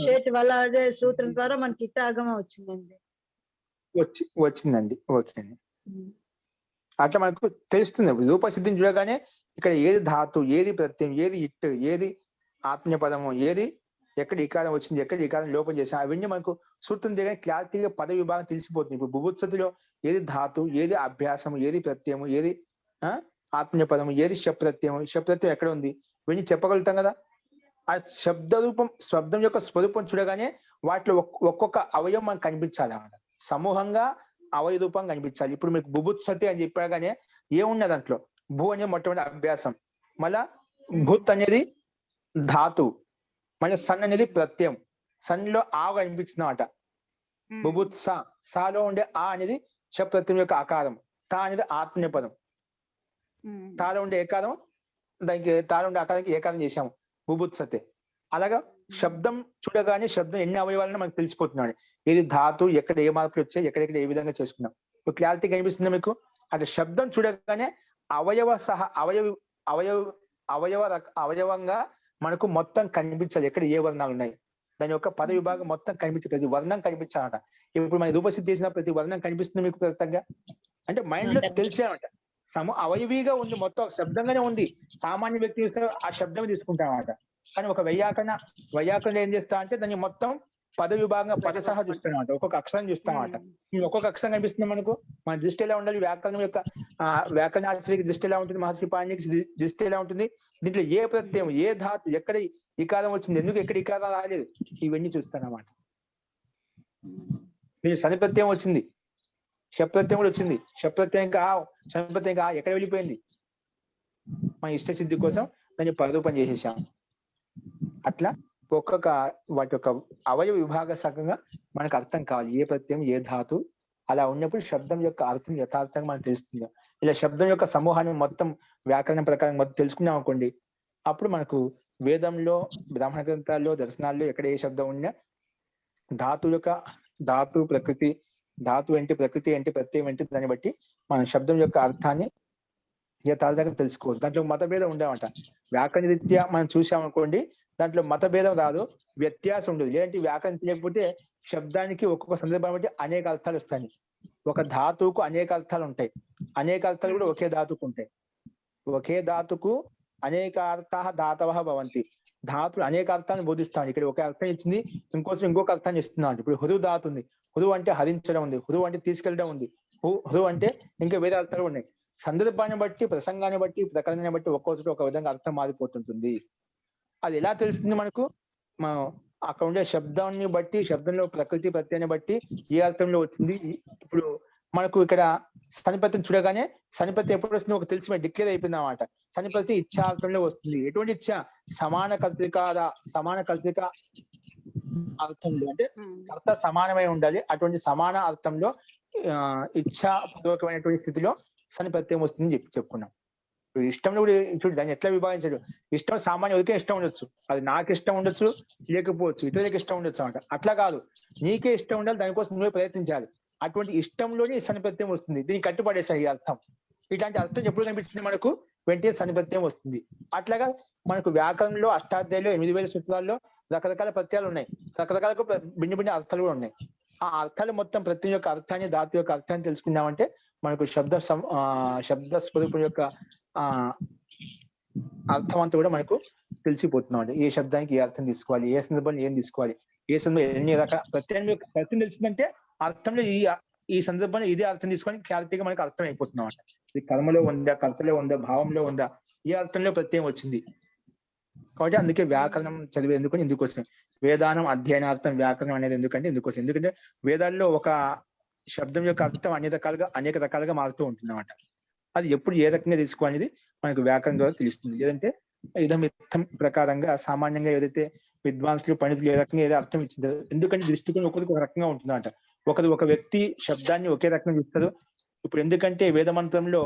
షేట్ వల్ల అదే సూత్రం ద్వారా మనకి ఇట్ట ఆగమం వచ్చిందండి. వచ్చిందండి. ఓకే అండి, అట్లా మనకు తెలుస్తుంది. రూపసిద్ధిని చూడగానే ఇక్కడ ఏది ధాతు, ఏది ప్రత్యయం, ఏది ఇట్టు, ఏది ఆత్మీయపదము, ఏది ఎక్కడ ఈకారం వచ్చింది, ఎక్కడ ఈకారం లోపం చేసాం, అవన్నీ మనకు సూత్రం దగ్గర క్లారిటీగా పద విభాగం తెలిసిపోతుంది. ఇప్పుడు బుభుత్సతిలో ఏది ధాతు, ఏది అభ్యాసము, ఏది ప్రత్యయము, ఏది ఆత్మీయపదము, ఏది శప్రత్యయము, శప్రత్యయం ఎక్కడ ఉంది, ఇవన్నీ చెప్పగలుగుతాం కదా. ఆ శబ్దం యొక్క స్వరూపం చూడగానే వాటిలో ఒక్కొక్క అవయవం మనకు కనిపించాలి అన్నమాట. సమూహంగా అవయ రూపం కనిపించాలి. ఇప్పుడు మీకు బుభుత్సతి అని చెప్పగానే ఏమున్నది దాంట్లో? భూ అనేది మొట్టమొదటి అభ్యాసం, మళ్ళా భూత్ అనేది ధాతు, మళ్ళీ సన్ అనేది ప్రత్యయం. సన్లో ఆ కనిపించింది అన్నమాట. బుభుత్స, సాలో ఉండే ఆ అనేది శప్రత్యయం యొక్క ఆకారం, తా అనేది ఆత్మీయ పదం, తాలో ఉండే ఏకారం దానికి తాను ఉండే ఆకారానికి ఏకారం చేశాము, బుభుత్సతే. అలాగా శబ్దం చూడగానే శబ్దం ఎన్ని అవయవాలను మనకు తెలిసిపోతున్నాడు. ఏది ధాతు, ఎక్కడ ఏ మార్పులు వచ్చాయి, ఎక్కడెక్కడ ఏ విధంగా చేసుకున్నాం. ఇప్పుడు క్లారిటీ కనిపిస్తుంది మీకు. అంటే శబ్దం చూడగానే అవయవంగా మనకు మొత్తం కనిపించాలి, ఎక్కడ ఏ వర్ణాలు ఉన్నాయి, దాని యొక్క పద విభాగం మొత్తం కనిపించే ప్రతి వర్ణం కనిపించాలట. ఇప్పుడు మన రూపసిద్ధి చేసిన ప్రతి వర్ణం కనిపిస్తుంది మీకు ఖచ్చితంగా. అంటే మైండ్ లో తెలిసేమంట అవయవీగా ఉంది, మొత్తం శబ్దంగానే ఉంది. సామాన్య వ్యక్తి చూస్తే ఆ శబ్దం తీసుకుంటామన్నమాట. కానీ ఒక వైయాకరణ ఏం చేస్తా అంటే దాన్ని మొత్తం పద విభాగంగా పద సహా చూస్తామన్నమాట, ఒక్కొక్క అక్షరం చూస్తామన్నమాట. ఒక్కొక్క అక్షరం కనిపిస్తుంది మనకు. మన దృష్టి ఎలా ఉండాలి, వ్యాకరణం యొక్క వ్యాకరణాచార్యకి దృష్టి ఎలా ఉంటుంది, మహర్షి పాణినికి దృష్టి ఎలా ఉంటుంది, దీంట్లో ఏ ప్రత్యయం, ఏ ధాతు, ఎక్కడ ఇకారం వచ్చింది, ఎందుకు ఎక్కడ ఇకారం రాలేదు, ఇవన్నీ చూస్తానన్నమాట. మీరు శని ప్రత్యయం వచ్చింది, శప్రత్యయం కూడా వచ్చింది, శప్రత్యయం శనిప్రత్యయం ఎక్కడ వెళ్ళిపోయింది, మన ఇష్ట సిద్ధి కోసం దాన్ని పదరూపం చేసేసాం. అట్లా ఒక్కొక్క వాటి యొక్క అవయవ విభాగ సకంగా మనకు అర్థం కావాలి, ఏ ప్రత్యయం ఏ ధాతు. అలా ఉన్నప్పుడు శబ్దం యొక్క అర్థం యథార్థంగా మనకు తెలుస్తుంది. ఇలా శబ్దం యొక్క సమూహాన్ని మొత్తం వ్యాకరణం ప్రకారం మొత్తం తెలుసుకున్నాం అనుకోండి, అప్పుడు మనకు వేదంలో, బ్రాహ్మణ గ్రంథాల్లో, దర్శనాల్లో ఎక్కడ ఏ శబ్దం ఉన్నా ధాతు ప్రకృతి, ధాతు ఏంటి, ప్రకృతి ఏంటి, ప్రత్యయం ఏంటి, దాన్ని బట్టి మనం శబ్దం యొక్క అర్థాన్ని యథార్థంగా తెలుసుకోవచ్చు. దాంట్లో మతభేదం ఉండేవంట. వ్యాకరణ రీత్యా మనం చూసామనుకోండి, దాంట్లో మతభేదం రాదు, వ్యత్యాసం ఉండదు. లేదంటే వ్యాకరణ తెలియకపోతే శబ్దానికి ఒక్కొక్క సందర్భం బట్టి అనేక అర్థాలు వస్తాయి. ఒక ధాతువుకు అనేక అర్థాలు ఉంటాయి, అనేక అర్థాలు కూడా ఒకే ధాతుకు ఉంటాయి. ఒకే ధాతుకు అనేక అర్థాः ధాతవः భవంతి. ధాతులు అనేక అర్థాన్ని బోధిస్తాను. ఇక్కడ ఒక అర్థం ఇచ్చింది, ఇంకొక అర్థాన్ని ఇస్తున్నాను. ఇప్పుడు హృదు ధాతు ఉంది, హృదు అంటే హరించడం ఉంది, హృదు అంటే తీసుకెళ్ళడం ఉంది, హృదు అంటే ఇంకా వేరే అర్థాలు ఉన్నాయి. సందర్భాన్ని బట్టి, ప్రసంగాన్ని బట్టి, ప్రకరణాన్ని బట్టి ఒక్కొక్కటి ఒక విధంగా అర్థం మారిపోతుంటుంది. అది ఎలా తెలుస్తుంది మనకు, అక్కడ ఉండే శబ్దాన్ని బట్టి, శబ్దంలో ప్రకృతి ప్రత్యయాన్ని బట్టి ఏ అర్థంలో వచ్చింది. ఇప్పుడు మనకు ఇక్కడ సనిపత్యం చూడగానే సనిపత్యం ఎప్పుడు వస్తుంది ఒక తెలిసి డిక్లేర్ అయిపోయింది అన్నమాట. సనిపత్యం ఇచ్చా అర్థంలో వస్తుంది. ఎటువంటి ఇచ్చా, సమాన కర్తృక అర్థంలో, అంటే కర్త సమానమై ఉండాలి. అటువంటి సమాన అర్థంలో ఇచ్ఛాపూర్వకమైనటువంటి స్థితిలో సనిపత్యం వస్తుందని చెప్పుకున్నాం. ఇష్టంలో కూడా చూడు, దాన్ని ఎట్లా విభాగించాడు. ఇష్టం సామాన్య ఉదికే ఇష్టం ఉండొచ్చు, అది నాకు ఇష్టం ఉండొచ్చు, లేకపోవచ్చు ఇతరులకు ఇష్టం ఉండొచ్చు అన్నమాట. అట్లా కాదు, నీకే ఇష్టం ఉండాలి, దానికోసం నువ్వే ప్రయత్నించాలి. అటువంటి ఇష్టంలోనే సనిపత్యం వస్తుంది. దీన్ని కట్టుపడేసాయి ఈ అర్థం. ఇట్లాంటి అర్థం ఎప్పుడు కనిపిస్తుంది మనకు, వెంటనే సనిపత్యం వస్తుంది. అట్లాగా మనకు వ్యాకరణంలో అష్టాధ్యాయులు 8000 సూత్రాల్లో రకరకాల ప్రత్యయాలు ఉన్నాయి, రకరకాల భిన్న అర్థాలు కూడా ఉన్నాయి. ఆ అర్థాలు మొత్తం ప్రతి యొక్క అర్థాన్ని, ధాతు యొక్క అర్థాన్ని తెలుసుకున్నామంటే మనకు శబ్ద స్వరూపం యొక్క అర్థం అంతా కూడా మనకు తెలిసిపోతున్నాం. అంటే ఏ శబ్దానికి ఏ అర్థం తీసుకోవాలి, ఏ సందర్భంలో ఏం తీసుకోవాలి, ఏ సందర్భంలో ఎన్ని రకాల ప్రత్యయం తెలిసిందంటే అర్థంలో ఈ సందర్భంలో ఇదే అర్థం తీసుకొని క్లారిటీగా మనకు అర్థం అయిపోతున్నాం. అంటే ఇది కర్మలో ఉందా, కర్తలో ఉందా, భావంలో ఉందా, ఏ అర్థంలో ప్రత్యయం వచ్చింది. కాబట్టి అందుకే వ్యాకరణం చదివేందుకు ఎందుకోసం వేదానం అధ్యయనార్థం వ్యాకరణం అనేది ఎందుకంటే ఎందుకంటే వేదాల్లో ఒక శబ్దం యొక్క అర్థం అనేక రకాలుగా మారుతూ ఉంటుంది అన్నమాట. అది ఎప్పుడు ఏ రకంగా తీసుకోవాలనేది మనకు వ్యాకరణం ద్వారా తెలుస్తుంది. లేదంటే ఇదమిత్తం ప్రకారంగా సామాన్యంగా ఏదైతే విద్వాంసులు పండితులు ఏ రకంగా ఏదో అర్థం ఇచ్చిందో, ఎందుకంటే దృష్టికోణం ఒకరికి ఒక రకంగా ఉంటుందంట. ఒక వ్యక్తి శబ్దాన్ని ఒకే రకంగా చూస్తారు. ఇప్పుడు ఎందుకంటే వేద మంత్రంలో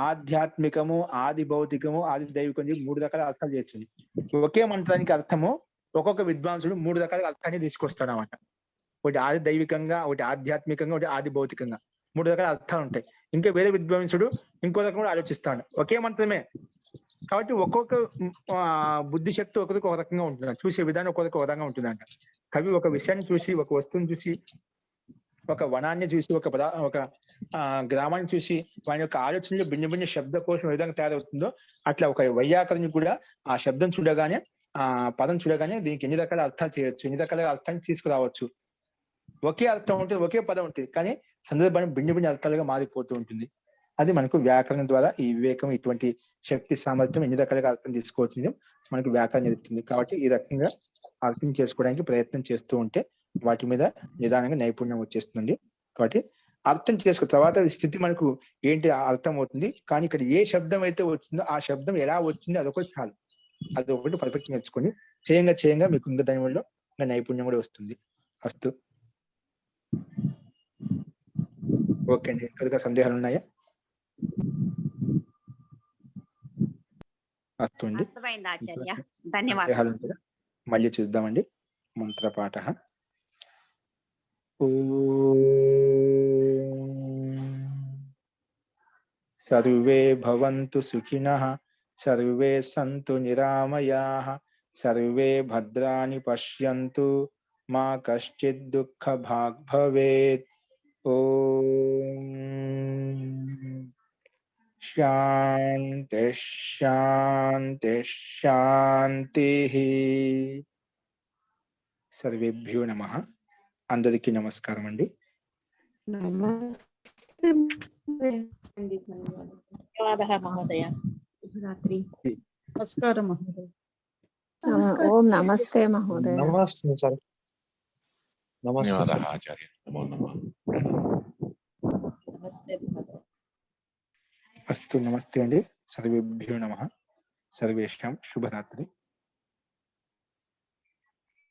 ఆధ్యాత్మికము, ఆది భౌతికము, ఆది దైవికం 3 రకాల అర్థాలు చేయొచ్చు. ఒకే మంత్రానికి అర్థము ఒక్కొక్క విద్వాంసుడు 3 రకాల అర్థాన్ని తీసుకొస్తాడు అన్నమాట. ఒకటి ఆది దైవికంగా, ఒకటి ఆధ్యాత్మికంగా, ఒకటి ఆది భౌతికంగా 3 రకాల అర్థాలు ఉంటాయి. ఇంకా వేరే విద్వాంసుడు ఇంకో రకం కూడా ఆలోచిస్తాడు. ఒకే మంత్రమే కాబట్టి ఒక్కొక్క బుద్ధి శక్తి ఒకరికి ఒక రకంగా ఉంటుంది, చూసే విధానం ఒక్కొక్కరికి ఒక రకంగా ఉంటుందంట. కవి ఒక విషయాన్ని చూసి, ఒక వస్తువుని చూసి, ఒక వనాన్ని చూసి, ఒక గ్రామాన్ని చూసి వాని యొక్క ఆలోచనలో భిన్న శబ్దకోశం ఏ విధంగా తయారవుతుందో అట్లా ఒక వైయాకరణి కూడా ఆ శబ్దం చూడగానే, ఆ పదం చూడగానే దీనికి ఎన్ని రకాల అర్థాలు చేయొచ్చు, ఎన్ని రకాల అర్థాన్ని తీసుకురావచ్చు. ఒకే అర్థం ఉంటుంది, ఒకే పదం ఉంటుంది, కానీ సందర్భాన్ని భిన్న అర్థాలుగా మారిపోతూ ఉంటుంది. అది మనకు వ్యాకరణం ద్వారా ఈ వివేకం, ఇటువంటి శక్తి సామర్థ్యం ఎన్ని రకాలుగా అర్థం తీసుకోవచ్చు మనకు వ్యాకరణం చెప్తుంది. కాబట్టి ఈ రకంగా అర్థం చేసుకోవడానికి ప్రయత్నం చేస్తూ ఉంటే వాటి మీద నిదానంగా నైపుణ్యం వచ్చేస్తుంది. కాబట్టి అర్థం చేసుకున్న తర్వాత స్థితి మనకు ఏంటి అర్థం అవుతుంది. కానీ ఇక్కడ ఏ శబ్దం అయితే వచ్చిందో ఆ శబ్దం ఎలా వచ్చిందో అదొకటి చాలు, అదొకటి పర్ఫెక్ట్ నేర్చుకొని చేయంగా మీకు ఇంకా దాని వల్ల నైపుణ్యం కూడా వస్తుంది. అస్తు. ఓకే అండి, ఇంకా సందేహాలు ఉన్నాయా? అస్తు అండి. అర్థమైంది ఆచార్య. ఇంకేమైనా ధన్యవాదాలు. సందేహాలు ఉంటే మళ్ళీ చూద్దామండి. మంత్రపాఠ. సర్వే భవంతు సుఖినః, సర్వే సంతు నిరామయాః, సర్వే భద్రాణి పశ్యంతు, మా కశ్చిద్ దుఃఖభాగ్ భవేత్. ఓం శాంతి శాంతి శాంతి. సర్వేభ్యో నమః. అందరికీ నమస్కారం అండి. ధన్యవాదాలు మహోదయ. శుభరాత్రి. నమస్కారం మహోదయ. ఓం నమస్తే మహోదయ. నమస్తే సార్. నమస్తే ధన్యవాదాలు సార్. ఆచార్య. నమో నమః. నమస్తే మహోదయ. అస్తు. నమస్తే అండి. సర్వేభ్యో నమః. సర్వేషాం శుభరాత్రి.